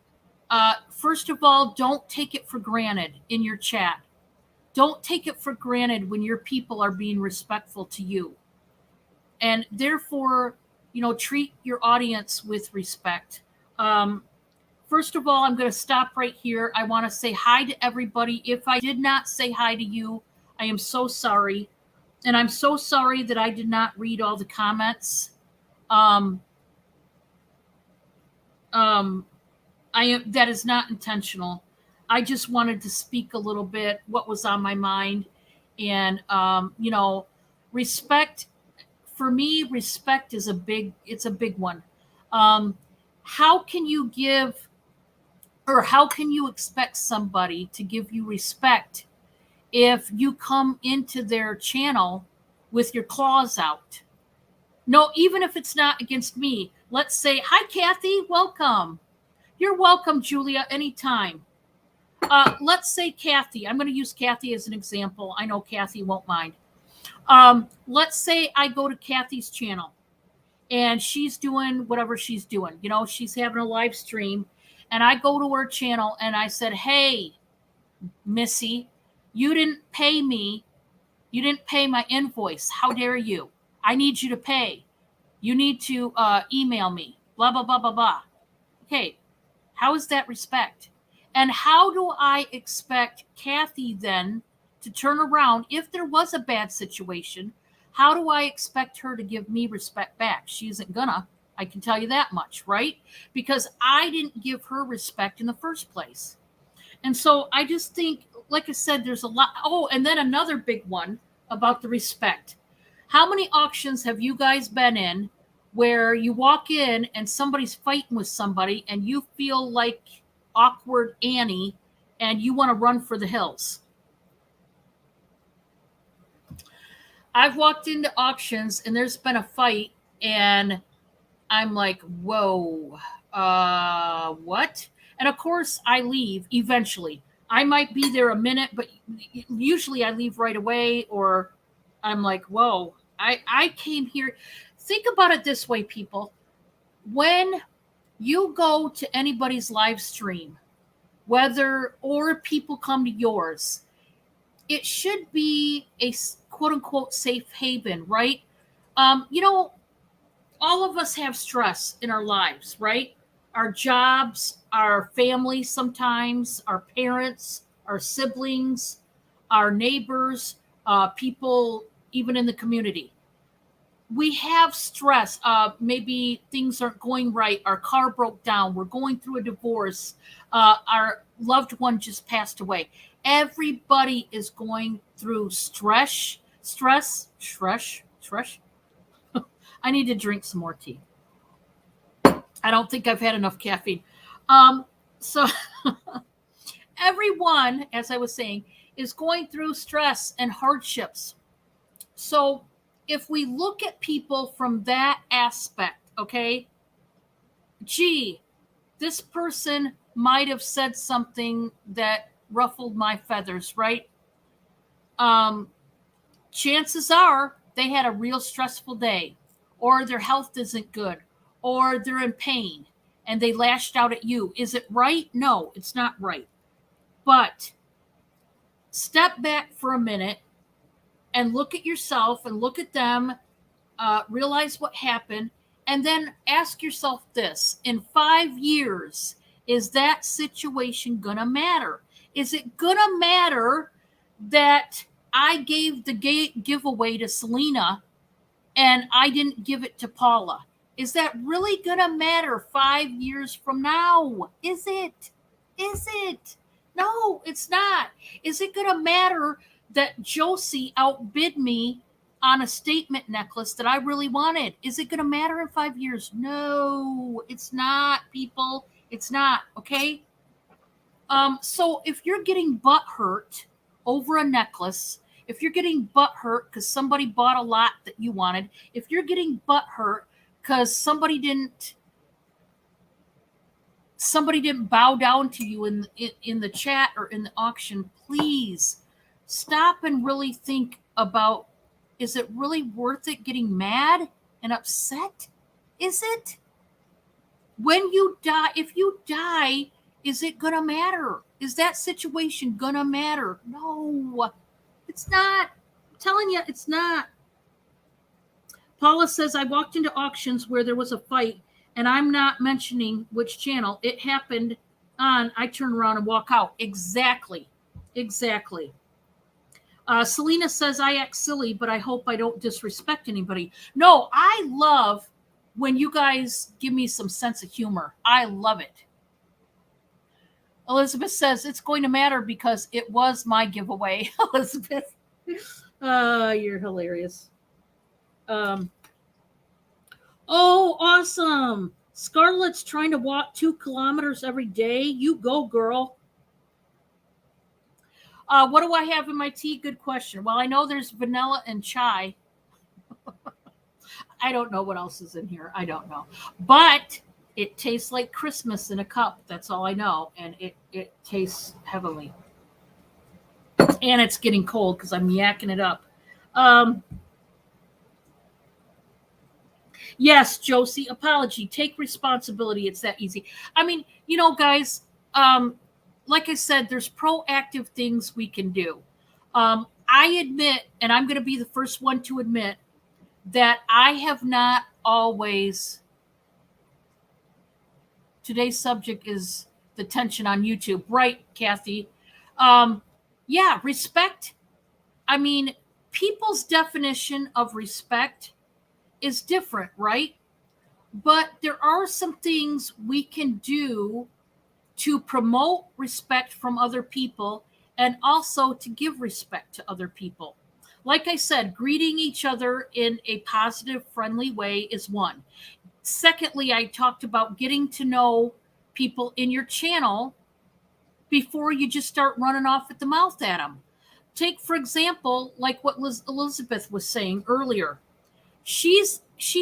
first of all, don't take it for granted in your chat. Don't take it for granted when your people are being respectful to you. And therefore, treat your audience with respect. First of all, I'm going to stop right here. I want to say hi to everybody. If I did not say hi to you, I am so sorry. And I'm so sorry that I did not read all the comments. That is not intentional. I just wanted to speak a little bit what was on my mind. And, respect, for me, respect is a big one. How can you give, or how can you expect somebody to give you respect if you come into their channel with your claws out? No, even if it's not against me. Let's say, hi, Kathy, welcome. You're welcome, Julia, anytime. Let's say Kathy. I'm going to use Kathy as an example. I know Kathy won't mind. Let's say I go to Kathy's channel and she's doing whatever she's doing. She's having a live stream and I go to her channel and I said, hey, Missy, you didn't pay me. You didn't pay my invoice. How dare you? I need you to pay. You need to email me. Blah, blah, blah, blah, blah. Okay. How is that respect? And how do I expect Kathy then to turn around if there was a bad situation? How do I expect her to give me respect back? She isn't gonna. I can tell you that much, right? Because I didn't give her respect in the first place. And so I just think, like I said, there's a lot. Oh, and then another big one about the respect. How many auctions have you guys been in where you walk in and somebody's fighting with somebody and you feel like awkward Annie and you want to run for the hills? I've walked into auctions and there's been a fight and I'm like, whoa, what? And of course I leave eventually. I might be there a minute, but usually I leave right away, or I'm like, whoa, I came here. Think about it this way, people. When You go to anybody's live stream, or people come to yours, it should be a quote unquote safe haven, right? You know, all of us have stress in our lives, right? Our jobs, our family, sometimes our parents, our siblings, our neighbors, people even in the community. We have stress. Maybe things aren't going right. Our car broke down. We're going through a divorce. Our loved one just passed away. Everybody is going through stress. I need to drink some more tea. I don't think I've had enough caffeine. So everyone, as I was saying, is going through stress and hardships. So if we look at people from that aspect, okay, gee, this person might have said something that ruffled my feathers, right? Chances are they had a real stressful day, or their health isn't good, or they're in pain and they lashed out at you. Is it right? No, it's not right. But step back for a minute and look at yourself and look at them, realize what happened, and then ask yourself this: in 5 years, is that situation going to matter? Is it going to matter that I gave the giveaway to Selena and I didn't give it to Paula? Is that really going to matter 5 years from now? Is it? Is it? No, it's not. Is it going to matter that Josie outbid me on a statement necklace that I really wanted? Is it going to matter in 5 years? No, it's not, people. It's not. Okay. So if you're getting butt hurt over a necklace, if you're getting butt hurt because somebody bought a lot that you wanted, if you're getting butt hurt because somebody didn't bow down to you in the chat or in the auction, please stop and really think about, is it really worth it getting mad and upset? Is it? When you die, if you die, is it gonna matter? Is that situation gonna matter? No, it's not. I'm telling you, it's not. Paula says, I walked into auctions where there was a fight, and I'm not mentioning which channel it happened on. I turn around and walk out. Exactly. Selena says, I act silly, but I hope I don't disrespect anybody. No, I love when you guys give me some sense of humor. I love it. Elizabeth says, it's going to matter because it was my giveaway. Elizabeth, you're hilarious. Oh, awesome. Scarlett's trying to walk 2 kilometers every day. You go, girl. What do I have in my tea? Good question. Well, I know there's vanilla and chai. I don't know what else is in here. I don't know. But it tastes like Christmas in a cup. That's all I know. And it tastes heavenly. And it's getting cold because I'm yakking it up. Yes, Josie, apology. Take responsibility. It's that easy. I mean, guys, like I said, there's proactive things we can do. I admit, and I'm going to be the first one to admit, that I have not always. Today's subject is the tension on YouTube. Right, Kathy? Yeah, respect. I mean, people's definition of respect is different, right? But there are some things we can do to promote respect from other people and also to give respect to other people. Like I said, greeting each other in a positive, friendly way is one. Secondly, I talked about getting to know people in your channel before you just start running off at the mouth at them. Take, for example, like what Elizabeth was saying earlier. She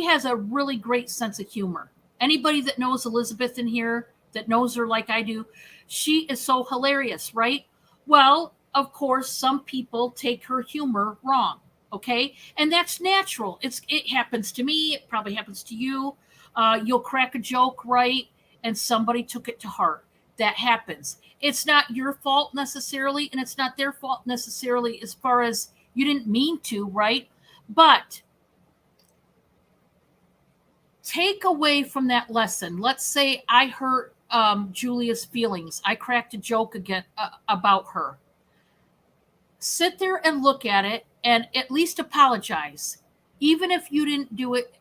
has a really great sense of humor. Anybody that knows Elizabeth in here, that knows her like I do, she is so hilarious, right? Well, of course, some people take her humor wrong, okay? And that's natural. It happens to me. It probably happens to you. You'll crack a joke, right? and somebody took it to heart. That happens. It's not your fault necessarily, and it's not their fault necessarily as far as you didn't mean to, right? But take away from that lesson. Let's say I hurt Julia's feelings. I cracked a joke again about her. Sit there and look at it and at least apologize. Even if you didn't do it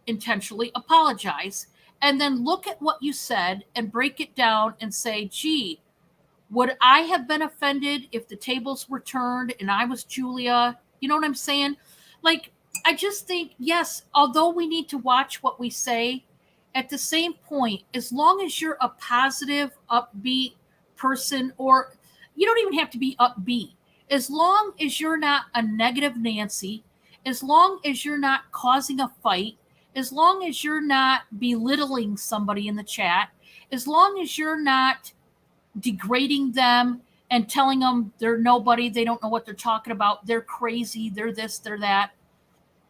intentionally, apologize. And then look at what you said and break it down and say, gee, would I have been offended if the tables were turned and I was Julia? You know what I'm saying? Like, I just think, yes, although we need to watch what we say, at the same point, as long as you're a positive, upbeat person, or you don't even have to be upbeat, as long as you're not a negative Nancy, as long as you're not causing a fight, as long as you're not belittling somebody in the chat, as long as you're not degrading them and telling them they're nobody, they don't know what they're talking about, they're crazy, they're this, they're that,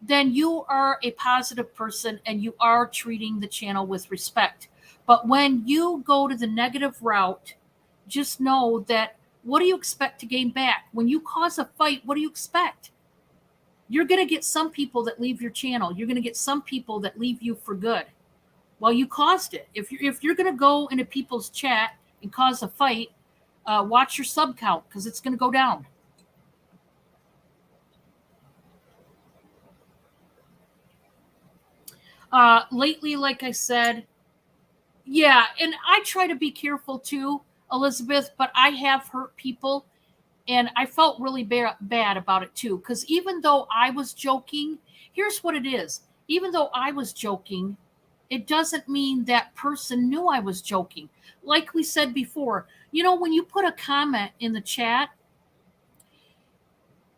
then you are a positive person and you are treating the channel with respect. But when you go to the negative route, just know that what do you expect to gain back? When you cause a fight, what do you expect? You're going to get some people that leave your channel. You're going to get some people that leave you for good. Well, you caused it. If you're going to go into people's chat and cause a fight, watch your sub count because it's going to go down. Lately, like I said, yeah, and I try to be careful too, Elizabeth, but I have hurt people. And I felt really bad about it too, because even though I was joking, here's what it is. Even though I was joking, it doesn't mean that person knew I was joking. Like we said before, when you put a comment in the chat,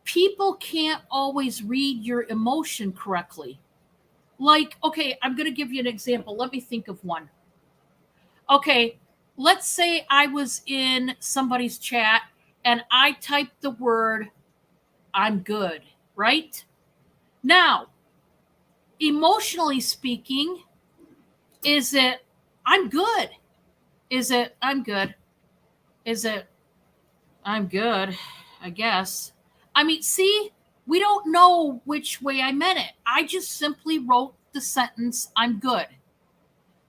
people can't always read your emotion correctly. Like, okay, I'm going to give you an example. Let me think of one. Okay, let's say I was in somebody's chat and I typed the word, I'm good, right? Now, emotionally speaking, is it, I'm good? Is it, I'm good? Is it, I'm good, I guess? I mean, see, we don't know which way I meant it. I just simply wrote the sentence, I'm good.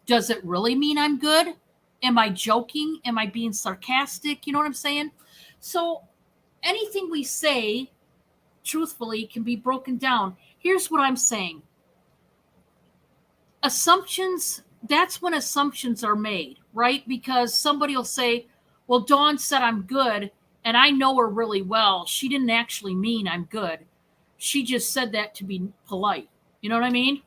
Does it really mean I'm good? Am I joking? Am I being sarcastic? You know what I'm saying? So anything we say, truthfully, can be broken down. Here's what I'm saying. Assumptions, that's when assumptions are made, right? Because somebody will say, well, Dawn said I'm good, and I know her really well. She didn't actually mean I'm good. She just said that to be polite. You know what I mean?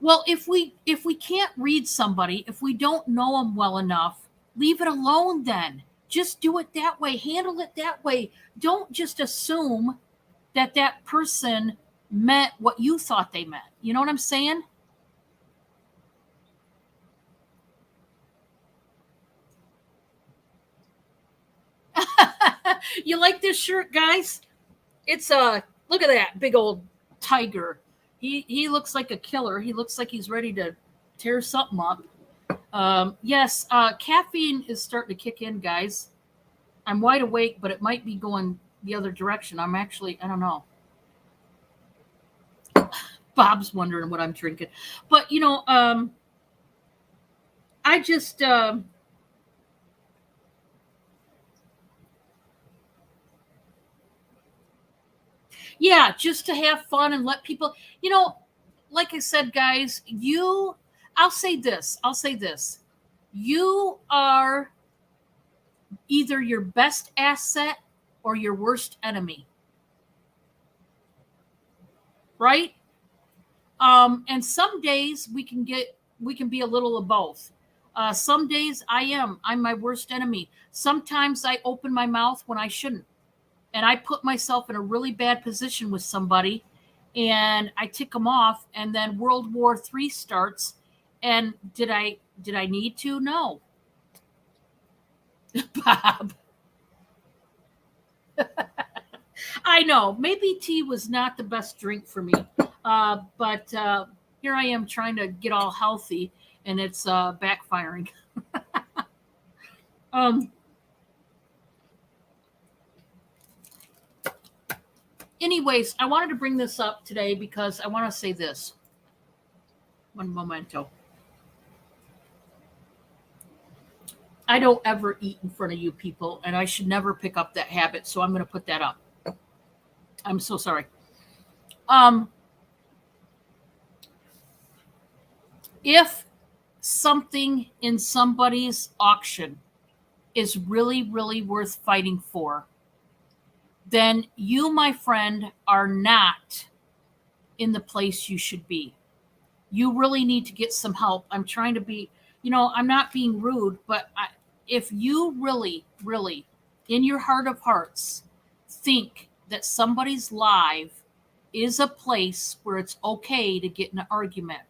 Well, if we can't read somebody, if we don't know them well enough, leave it alone then. Just do it that way. Handle it that way. Don't just assume that that person meant what you thought they meant. You know what I'm saying? You like this shirt, guys? It's look at that big old tiger. He looks like a killer. He looks like he's ready to tear something up. Yes, caffeine is starting to kick in, guys. I'm wide awake, but it might be going the other direction. I don't know. Bob's wondering what I'm drinking. But, I just, yeah, just to have fun and let people, like I said, guys, I'll say this. You are either your best asset or your worst enemy. Right? And some days we can be a little of both. Some days I'm my worst enemy. Sometimes I open my mouth when I shouldn't. And I put myself in a really bad position with somebody and I tick them off and then World War III starts. And did I need to? No. Bob. I know maybe tea was not the best drink for me. But here I am trying to get all healthy, and it's backfiring. um, anyways, I wanted to bring this up today because I want to say this. One momento. I don't ever eat in front of you people, and I should never pick up that habit. So I'm going to put that up. I'm so sorry. If something in somebody's auction is really, really worth fighting for, then you, my friend, are not in the place you should be. You really need to get some help. I'm trying to be, I'm not being rude, but if you really, really, in your heart of hearts, think that somebody's live is a place where it's okay to get in an argument,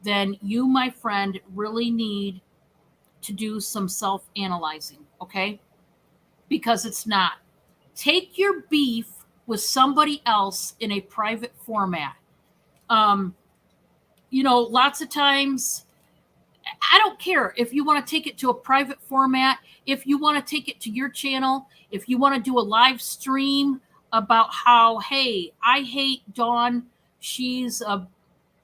then you, my friend, really need to do some self-analyzing, okay? Because it's not. Take your beef with somebody else in a private format. Lots of times, I don't care if you want to take it to a private format, if you want to take it to your channel, if you want to do a live stream about how, hey, I hate Dawn, she's a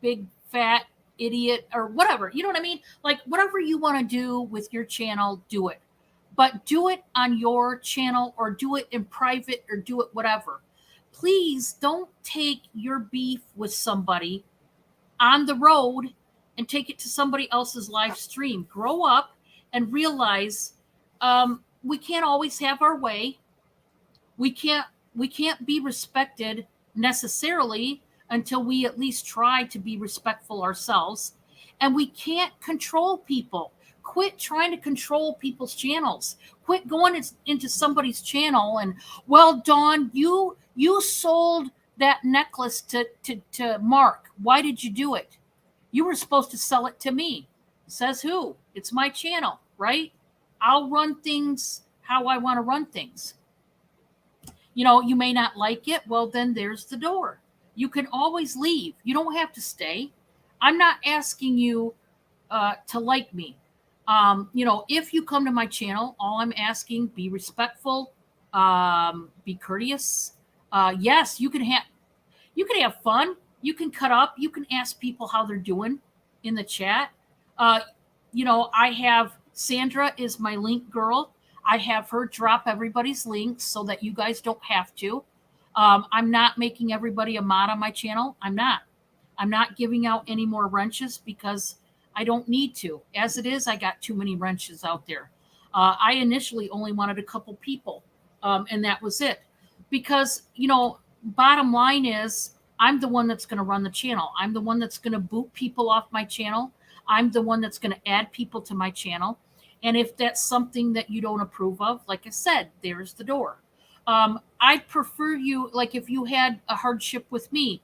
big fat idiot, or whatever. You know what I mean? Like, whatever you want to do with your channel, do it. But do it on your channel, or do it in private, or do it whatever. Please don't take your beef with somebody on the road and take it to somebody else's live stream. Grow up and realize we can't always have our way. We can't be respected necessarily until we at least try to be respectful ourselves. And we can't control people. Quit trying to control people's channels. Quit going into somebody's channel and, well, Dawn, you sold that necklace to Mark. Why did you do it? You were supposed to sell it to me. Says who? It's my channel, right? I'll run things how I want to run things. You may not like it. Well, then there's the door. You can always leave. You don't have to stay. I'm not asking you to like me. If you come to my channel, all I'm asking, be respectful, be courteous. Yes, you can have fun. You can cut up. You can ask people how they're doing in the chat. I have Sandra is my link girl. I have her drop everybody's links so that you guys don't have to. I'm not making everybody a mod on my channel. I'm not giving out any more wrenches because I don't need to. As it is, I got too many wrenches out there. I initially only wanted a couple people, and that was it. Because, bottom line is, I'm the one that's going to run the channel. I'm the one that's going to boot people off my channel. I'm the one that's going to add people to my channel. And if that's something that you don't approve of, like I said, there's the door. I'd prefer you, like if you had a hardship with me,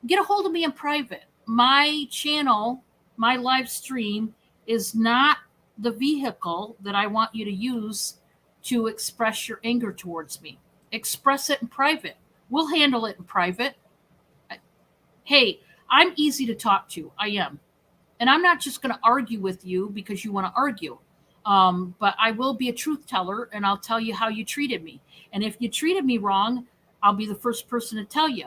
get a hold of me in private. My channel, my live stream is not the vehicle that I want you to use to express your anger towards me. Express it in private. We'll handle it in private. Hey, I'm easy to talk to. I am. And I'm not just going to argue with you because you want to argue. But I will be a truth teller, and I'll tell you how you treated me. And if you treated me wrong, I'll be the first person to tell you.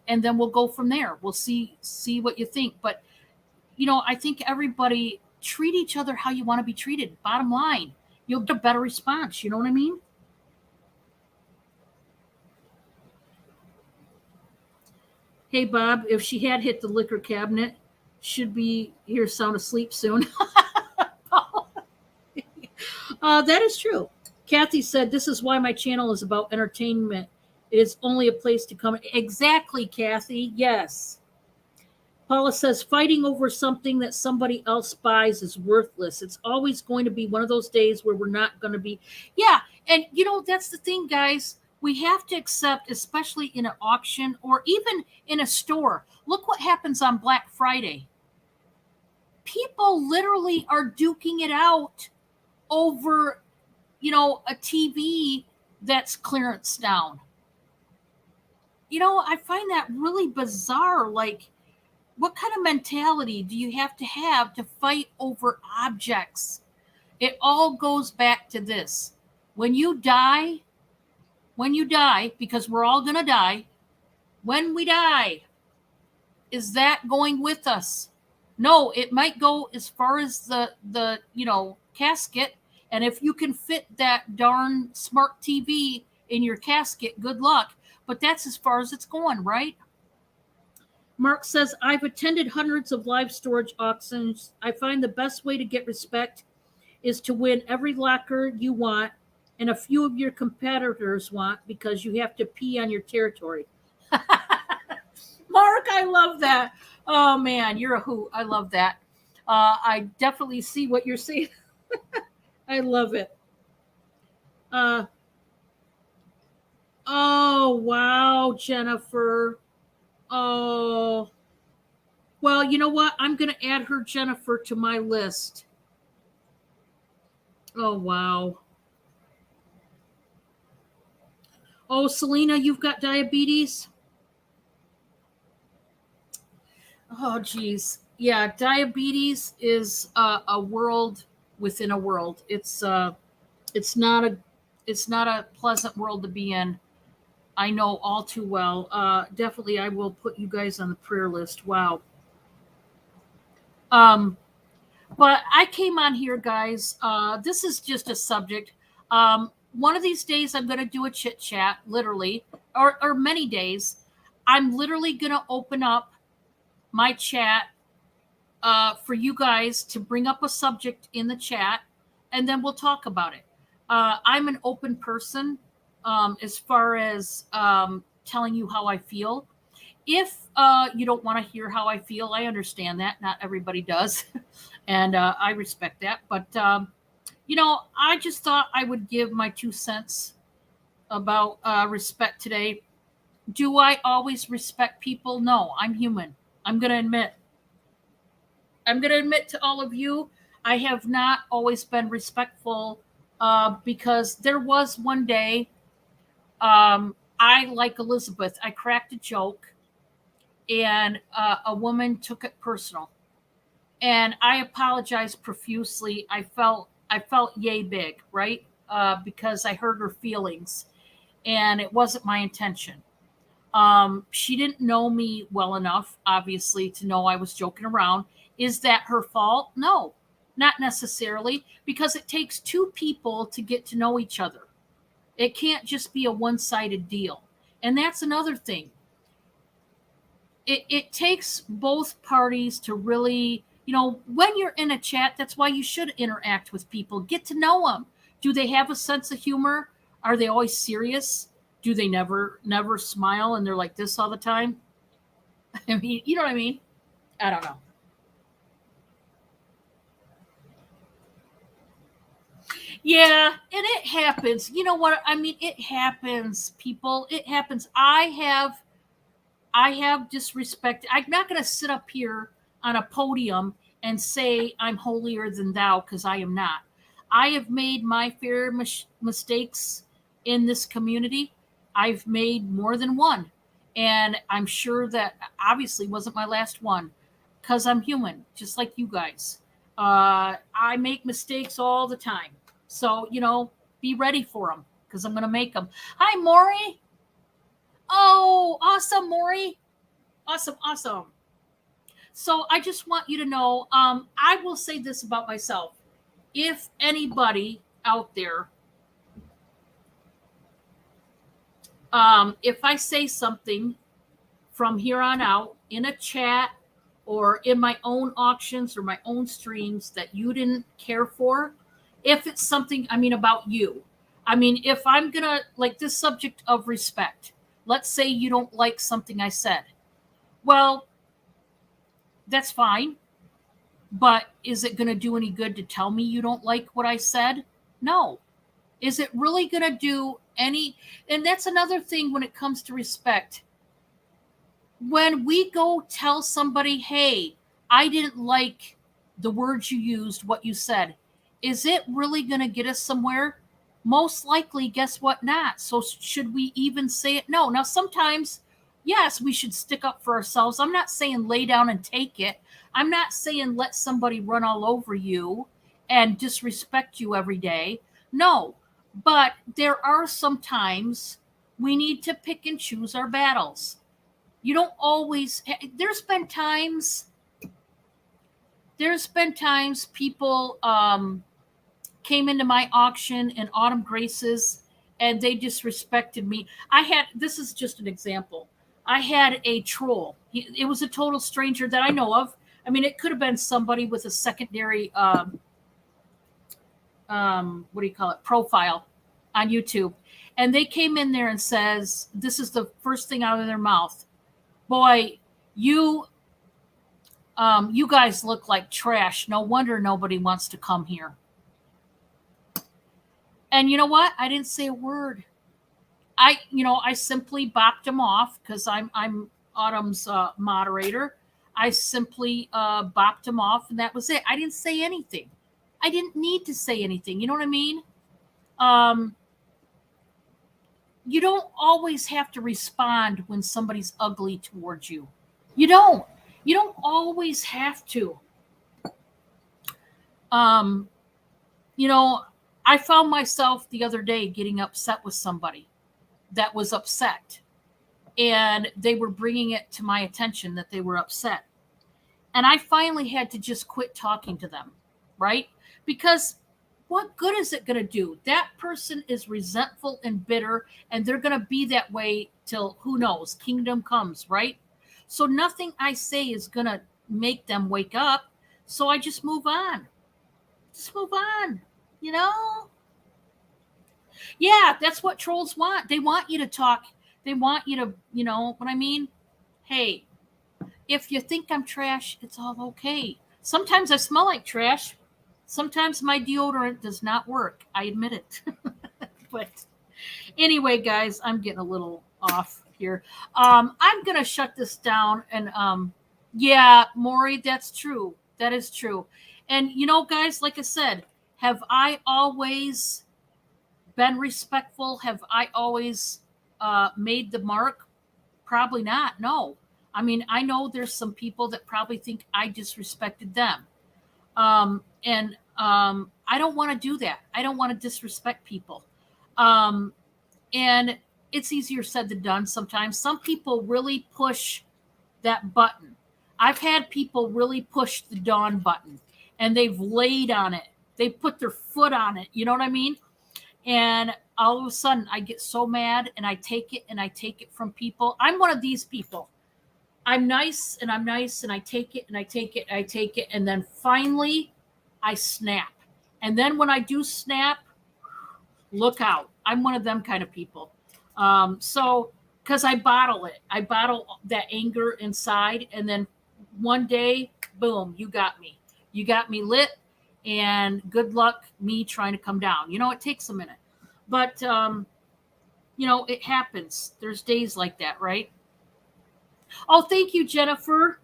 And then we'll go from there. We'll see what you think. But, I think everybody treat each other how you want to be treated. Bottom line, you'll get a better response. You know what I mean? Hey, Bob, if she had hit the liquor cabinet, should be here sound asleep soon. That is true. Kathy said, this is why my channel is about entertainment. It is only a place to come. Exactly, Kathy. Yes. Paula says, fighting over something that somebody else buys is worthless. It's always going to be one of those days where we're not going to be. Yeah. And, that's the thing, guys. We have to accept, especially in an auction or even in a store. Look what happens on Black Friday. People literally are duking it out over, a TV that's clearance down. I find that really bizarre. Like, What kind of mentality do you have to fight over objects? It all goes back to this. When you die, because we're all going to die, when we die, is that going with us? No, it might go as far as the casket, and if you can fit that darn smart TV in your casket, good luck. But that's as far as it's going, right? Mark says, I've attended hundreds of live storage auctions. I find the best way to get respect is to win every locker you want and a few of your competitors want because you have to pee on your territory. Mark, I love that. Oh man, you're a hoot. I love that. I definitely see what you're saying. I love it. Oh wow, Jennifer. Oh, well, you know what? I'm going to add her, Jennifer, to my list. Oh wow. Oh, Selena, you've got diabetes? Oh, geez. Yeah, diabetes is a world within a world. It's not a it's not a pleasant world to be in. I know all too well. Definitely, I will put you guys on the prayer list. Wow. Um, but I came on here, guys. This is just a subject. One of these days, I'm going to do a chit chat, literally, or many days. I'm literally going to open up my chat for you guys to bring up a subject in the chat, and then we'll talk about it. I'm an open person as far as telling you how I feel. If you don't want to hear how I feel, I understand that. Not everybody does, and I respect that. But I just thought I would give my 2 cents about respect today. Do I always respect people? No, I'm human. I'm going to admit. I'm going to admit to all of you, I have not always been respectful because there was one day I, like Elizabeth, I cracked a joke and a woman took it personal. And I apologized profusely. I felt yay big, right? Because I hurt her feelings and it wasn't my intention. She didn't know me well enough, obviously, to know I was joking around. Is that her fault? No, not necessarily, because it takes two people to get to know each other. It can't just be a one sided deal. And that's another thing. It takes both parties to really, when you're in a chat, that's why you should interact with people, get to know them. Do they have a sense of humor? Are they always serious? Do they never smile and they're like this all the time? I mean, you know what I mean? I don't know. Yeah, and it happens. You know what? I mean, it happens, people. It happens. I have disrespect. I'm not going to sit up here on a podium and say I'm holier than thou because I am not. I have made my fair mistakes in this community. I've made more than one. And I'm sure that obviously wasn't my last one because I'm human, just like you guys. I make mistakes all the time. So, be ready for them because I'm going to make them. Hi, Maury. Oh, awesome, Maury. Awesome, awesome. So I just want you to know, I will say this about myself. If anybody out there, if I say something from here on out in a chat or in my own auctions or my own streams that you didn't care for, if it's something, about you, if I'm going to, like this subject of respect, let's say you don't like something I said. Well, that's fine. But is it going to do any good to tell me you don't like what I said? No. Is it really going to do any? And that's another thing when it comes to respect. When we go tell somebody, hey, I didn't like the words you used, what you said, is it really going to get us somewhere? Most likely, guess what? Not. So should we even say it? No. Now, sometimes Yes, we should stick up for ourselves. I'm not saying lay down and take it. I'm not saying let somebody run all over you and disrespect you every day. No, but there are some times we need to pick and choose our battles. You don't always, there's been times people came into my auction in Autumn Graces and they disrespected me. This is just an example. I had a troll. It was a total stranger that I know of. I mean, it could have been somebody with a secondary, what do you call it, profile on YouTube. And they came in there and says, this is the first thing out of their mouth. Boy, you you guys look like trash. No wonder nobody wants to come here. And you know what? I didn't say a word. I simply bopped him off because I'm Autumn's moderator. I simply bopped him off, and that was it. I didn't say anything. I didn't need to say anything. You know what I mean? Um, you don't always have to respond when somebody's ugly towards you. You don't. You don't always have to. Um, you know, I found myself the other day getting upset with somebody that was upset, and they were bringing it to my attention that they were upset. And I finally had to just quit talking to them, right? Because what good is it going to do? That person is resentful and bitter, and they're going to be that way till who knows, kingdom comes, right? So nothing I say is going to make them wake up. So I just move on. Just move on, you know? Yeah, that's what trolls want. They want you to talk. They want you to, you know what I mean? Hey, if you think I'm trash, it's all okay. Sometimes I smell like trash. Sometimes my deodorant does not work. I admit it. But anyway, guys, I'm getting a little off here. I'm gonna shut this down and yeah, Maury, that's true. That is true. And you know, guys, like I said, have I always been respectful? Have I always made the mark? Probably not. No. I mean, I know there's some people that probably think I disrespected them. And I don't want to do that. I don't want to disrespect people. Um, and it's easier said than done sometimes. Some people really push that button. I've had people really push the dawn button and they've laid on it. They put their foot on it. You know what I mean? And all of a sudden I get so mad and I take it and I take it from people. I'm one of these people. I'm nice and I'm nice and I take it and I take it and I take it. And then finally I snap. And then when I do snap, look out. I'm one of them kind of people. So, because I bottle it, I bottle that anger inside. And then one day, boom, you got me. You got me lit. And good luck me trying to come down. You know, it takes a minute. But, you know, it happens. There's days like that, right? Oh, thank you, Jennifer.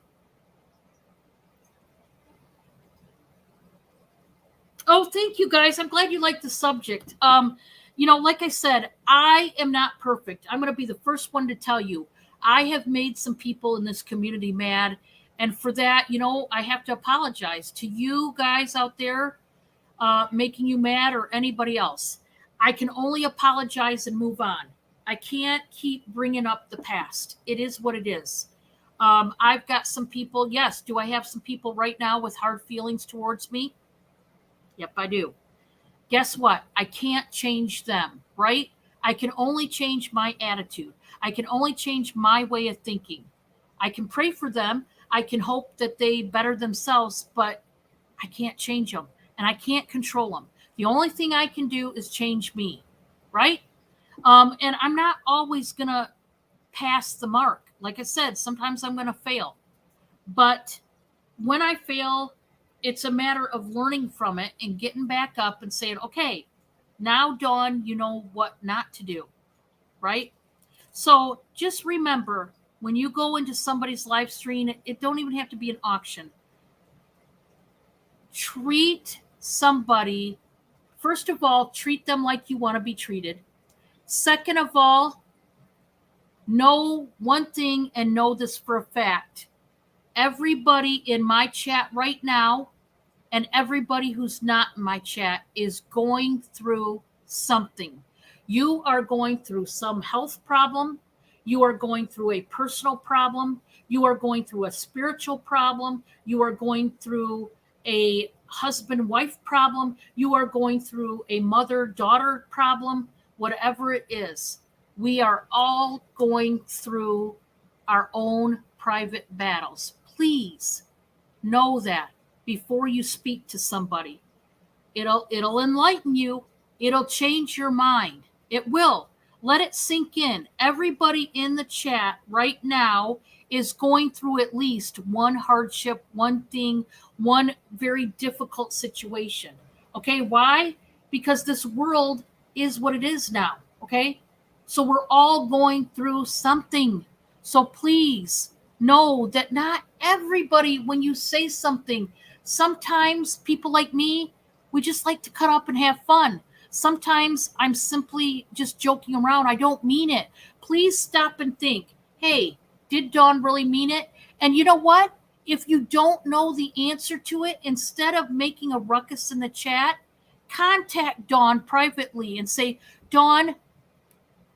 Oh, thank you, guys. I'm glad you like the subject. You know, like I said, I am not perfect. I'm going to be the first one to tell you. I have made some people in this community mad. And for that, you know, I have to apologize to you guys out there making you mad or anybody else. I can only apologize and move on. I can't keep bringing up the past. It is what it is. I've got some people. Yes, do I have some people right now with hard feelings towards me? Yep, I do. Guess what? I can't change them, right? I can only change my attitude. I can only change my way of thinking. I can pray for them. I can hope that they better themselves, but I can't change them and I can't control them. The only thing I can do is change me, right? And I'm not always going to pass the mark. Like I said, sometimes I'm going to fail. But when I fail, it's a matter of learning from it and getting back up and saying, okay, now, Dawn, you know what not to do, right? So just remember when you go into somebody's live stream, it don't even have to be an auction. Treat somebody, first of all, treat them like you want to be treated. Second of all, Know one thing and know this for a fact. Everybody in my chat right now and everybody who's not in my chat is going through something. You are going through some health problem. You are going through a personal problem. You are going through a spiritual problem. You are going through a husband wife problem. You are going through a mother daughter problem. Whatever it is, we are all going through our own private battles. Please know that before you speak to somebody. It'll enlighten you. It'll change your mind. It will. Let it sink in. Everybody in the chat right now is going through at least one hardship, one thing, one very difficult situation. Okay, why? Because this world is what it is now. Okay, so we're all going through something. So please know that not everybody, when you say something, sometimes people like me, we just like to cut up and have fun. Sometimes I'm simply just joking around. I don't mean it. Please stop and think, hey, did Dawn really mean it? And you know what? If you don't know the answer to it, instead of making a ruckus in the chat, contact Dawn privately and say, Dawn,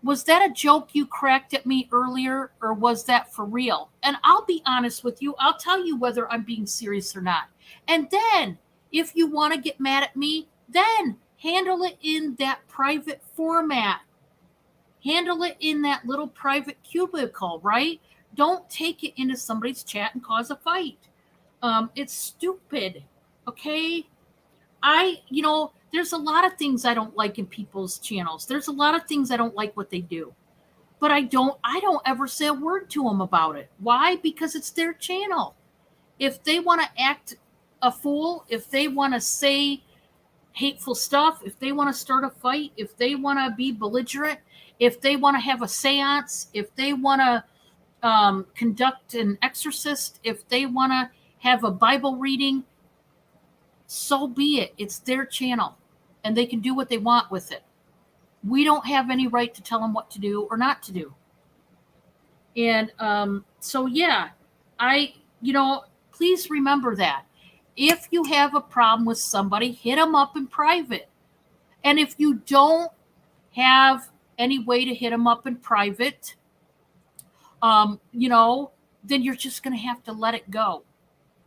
was that a joke you cracked at me earlier, or was that for real? And I'll be honest with you. I'll tell you whether I'm being serious or not. And then if you want to get mad at me, then handle it in that private format. Handle it in that little private cubicle, right? Don't take it into somebody's chat and cause a fight. It's stupid. Okay? There's a lot of things I don't like in people's channels. There's a lot of things I don't like what they do. But I don't ever say a word to them about it. Why? Because it's their channel. If they want to act a fool, if they want to say hateful stuff, if they want to start a fight, if they want to be belligerent, if they want to have a seance, if they want to conduct an exorcist, if they want to have a Bible reading, so be it. It's their channel, and they can do what they want with it. We don't have any right to tell them what to do or not to do. And so, yeah, please remember that. If you have a problem with somebody, hit them up in private. And if you don't have any way to hit them up in private, then you're just going to have to let it go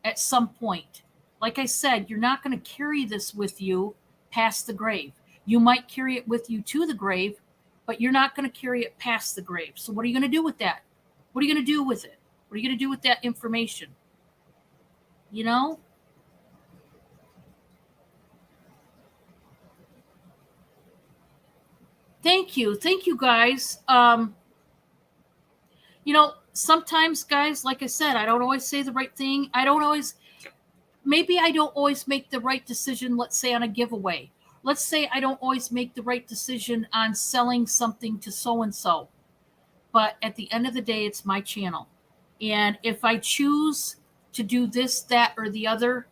at some point. Like I said, you're not going to carry this with you past the grave. You might carry it with you to the grave, but you're not going to carry it past the grave. So what are you going to do with that? What are you going to do with it? What are you going to do with that information? Thank you guys. Sometimes, guys, like I said, I don't always say the right thing. Maybe I don't always make the right decision, let's say on a giveaway. Let's say I don't always make the right decision on selling something to so-and-so. But at the end of the day, it's my channel. And if I choose to do this, that, or the other,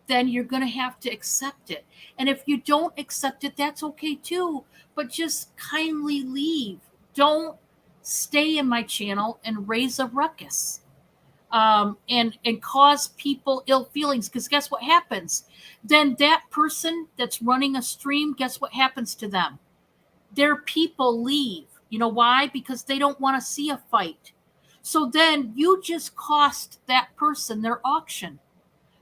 then you're going to have to accept it. And if you don't accept it, that's okay too. But just kindly leave. Don't stay in my channel and raise a ruckus. And cause people ill feelings, because guess what happens? Then that person that's running a stream, guess what happens to them? Their people leave. You know why? Because they don't want to see a fight. So then you just cost that person their auction,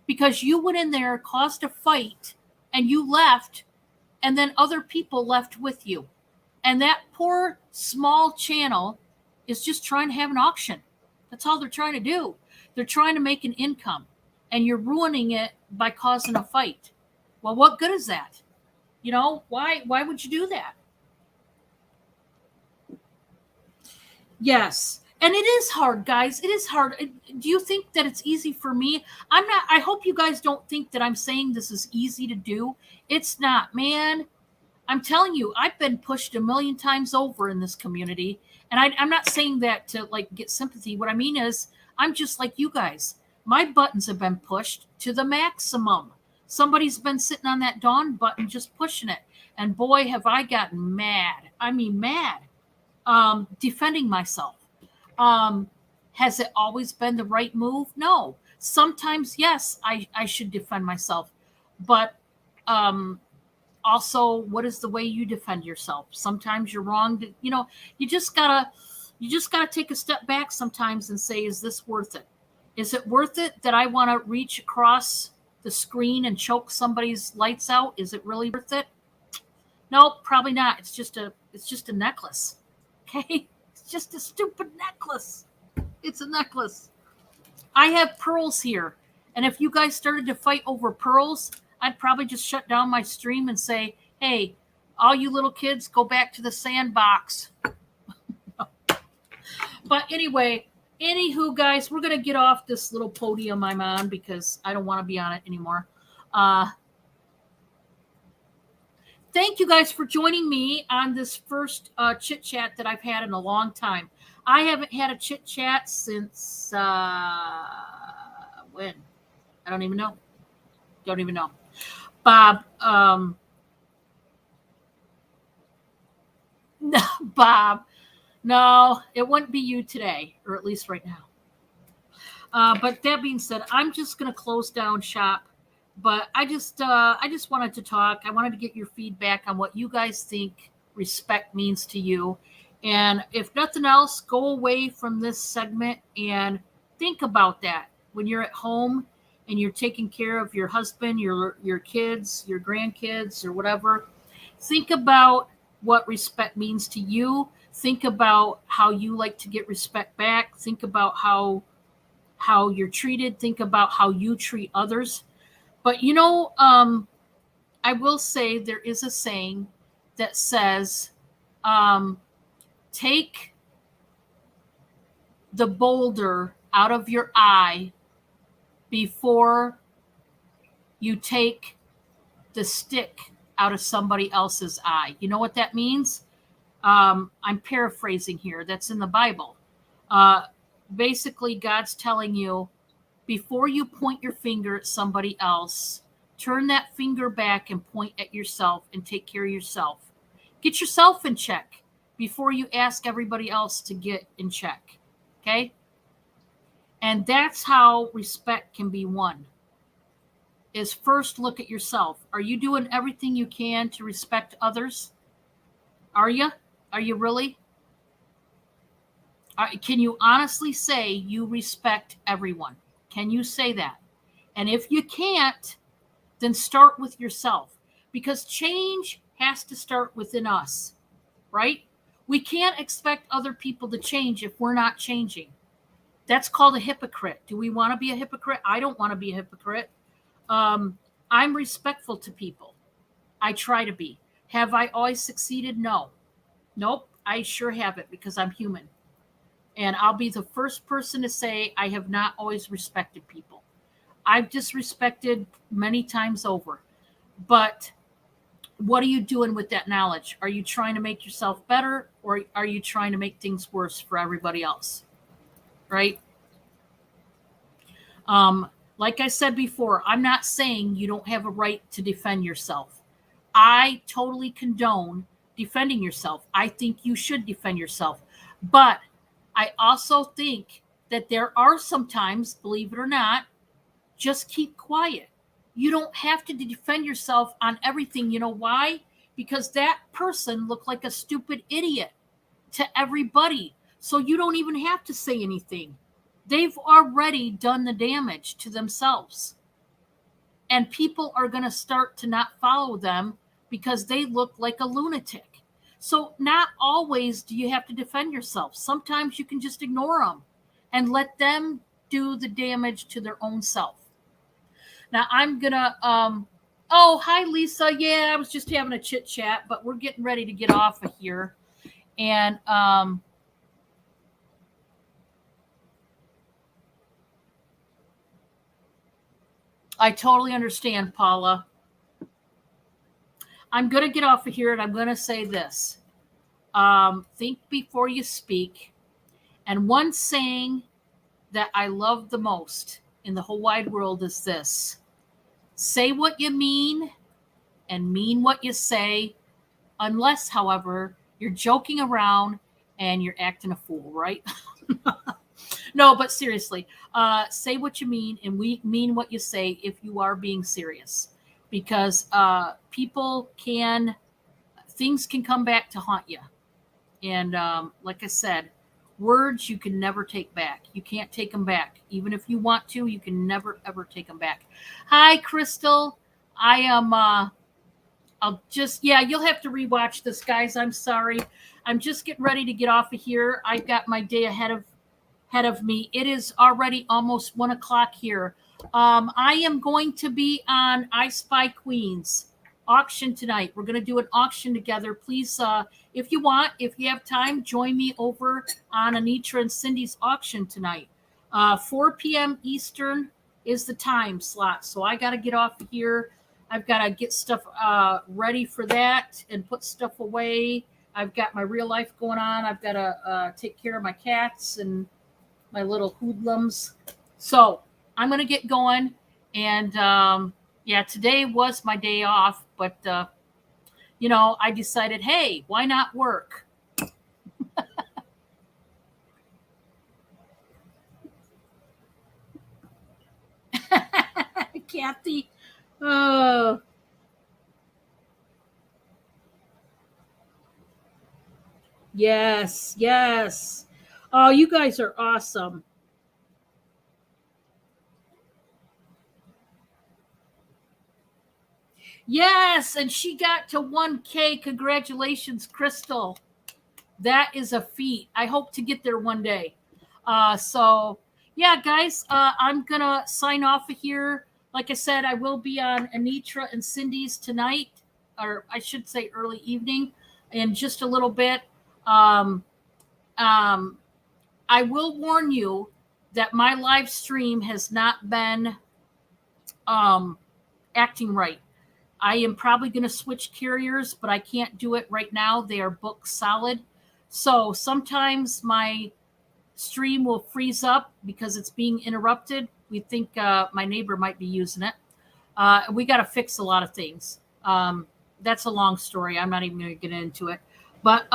because you went in there, caused a fight, and you left, and then other people left with you. And that poor small channel is just trying to have an auction. That's all they're trying to do. They're trying to make an income, and you're ruining it by causing a fight. Well, what good is that? Why would you do that? Yes. And it is hard, guys. It is hard. Do you think that it's easy for me? I'm not. I hope you guys don't think that I'm saying this is easy to do. It's not, man. I'm telling you, I've been pushed a million times over in this community. And I'm not saying that to get sympathy. What I mean is, I'm just like you guys. My buttons have been pushed to the maximum. Somebody's been sitting on that Dawn button just pushing it. And boy, have I gotten mad. I mean, mad. defending myself. Has it always been the right move? No. Sometimes, yes, I should defend myself. But also, what is the way you defend yourself? Sometimes you're wrong. You just gotta take a step back sometimes and say, is this worth it? Is it worth it that I want to reach across the screen and choke somebody's lights out? Is it really worth it? No, probably not. It's just a necklace. Okay? It's just a stupid necklace. It's a necklace. I have pearls here. And if you guys started to fight over pearls, I'd probably just shut down my stream and say, hey, all you little kids, go back to the sandbox. But anyway, anywho, guys, we're going to get off this little podium I'm on because I don't want to be on it anymore. Thank you guys for joining me on this first chit chat that I've had in a long time. I haven't had a chit chat since when? I don't even know. Don't even know. Bob, Bob, no, it wouldn't be you today, or at least right now. But that being said, I'm just going to close down shop. But I just wanted to talk. I wanted to get your feedback on what you guys think respect means to you. And if nothing else, go away from this segment and think about that when you're at home and you're taking care of your husband, your kids, your grandkids, or whatever. Think about what respect means to you. Think about how you like to get respect back. Think about how you're treated. Think about how you treat others. But, I will say there is a saying that says, take the boulder out of your eye before you take the stick out of somebody else's eye. You know what that means? I'm paraphrasing here. That's in the Bible. Basically, God's telling you, before you point your finger at somebody else, turn that finger back and point at yourself and take care of yourself. Get yourself in check before you ask everybody else to get in check. Okay? And that's how respect can be won. Is first look at yourself. Are you doing everything you can to respect others? Are you? Are you really? Can you honestly say you respect everyone? Can you say that? And if you can't, then start with yourself, because change has to start within us, right? We can't expect other people to change if we're not changing. That's called a hypocrite. Do we want to be a hypocrite? I don't want to be a hypocrite. I'm respectful to people. I try to be. Have I always succeeded? No. Nope. I sure haven't, because I'm human. And I'll be the first person to say I have not always respected people. I've disrespected many times over. But what are you doing with that knowledge? Are you trying to make yourself better, or are you trying to make things worse for everybody else? Right? Like I said before, I'm not saying you don't have a right to defend yourself. I totally condone defending yourself. I think you should defend yourself. But I also think that there are sometimes, believe it or not, just keep quiet. You don't have to defend yourself on everything. You know why? Because that person looked like a stupid idiot to everybody. So you don't even have to say anything. They've already done the damage to themselves. And people are going to start to not follow them because they look like a lunatic. So not always do you have to defend yourself. Sometimes you can just ignore them and let them do the damage to their own self. Now I'm going to, oh, hi, Lisa. Yeah, I was just having a chit chat, but we're getting ready to get off of here. And I totally understand, Paula. I'm going to get off of here, and I'm going to say this. Think before you speak. And one saying that I love the most in the whole wide world is this: say what you mean and mean what you say, unless, however, you're joking around and you're acting a fool, right? No, but seriously, say what you mean, and we mean what you say if you are being serious, because things can come back to haunt you. And like I said, words you can never take back. You can't take them back. Even if you want to, you can never, ever take them back. Hi, Crystal. I am, you'll have to rewatch this, guys. I'm sorry. I'm just getting ready to get off of here. I've got my day ahead of me. It is already almost 1 o'clock here. I am going to be on I Spy Queens auction tonight. We're going to do an auction together. Please, if you have time, join me over on Anitra and Cindy's auction tonight. 4 p.m. Eastern is the time slot. So I got to get off of here. I've got to get stuff ready for that and put stuff away. I've got my real life going on. I've got to take care of my cats and my little hoodlums. So I'm going to get going. And today was my day off. But, I decided, hey, why not work? Kathy. Oh. Yes, yes. Oh, you guys are awesome. Yes, and she got to 1K. Congratulations, Crystal. That is a feat. I hope to get there one day. Guys, I'm going to sign off of here. Like I said, I will be on Anitra and Cindy's tonight, or I should say early evening, in just a little bit. I will warn you that my live stream has not been acting right. I am probably going to switch carriers, but I can't do it right now. They are booked solid. So sometimes my stream will freeze up because it's being interrupted. We think my neighbor might be using it. We got to fix a lot of things. That's a long story. I'm not even going to get into it. But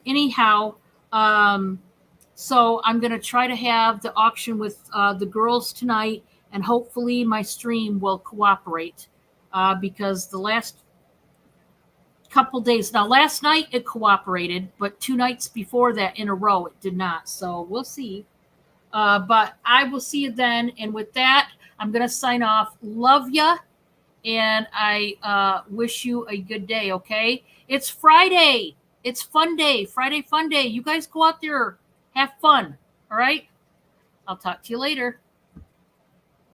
anyhow, so I'm going to try to have the auction with the girls tonight, and hopefully my stream will cooperate. Because the last couple days, now last night it cooperated, but 2 nights before that in a row it did not. So we'll see. But I will see you then. And with that, I'm going to sign off. Love ya. And I wish you a good day, okay? It's Friday. It's fun day. Friday fun day. You guys go out there. Have fun. All right? I'll talk to you later.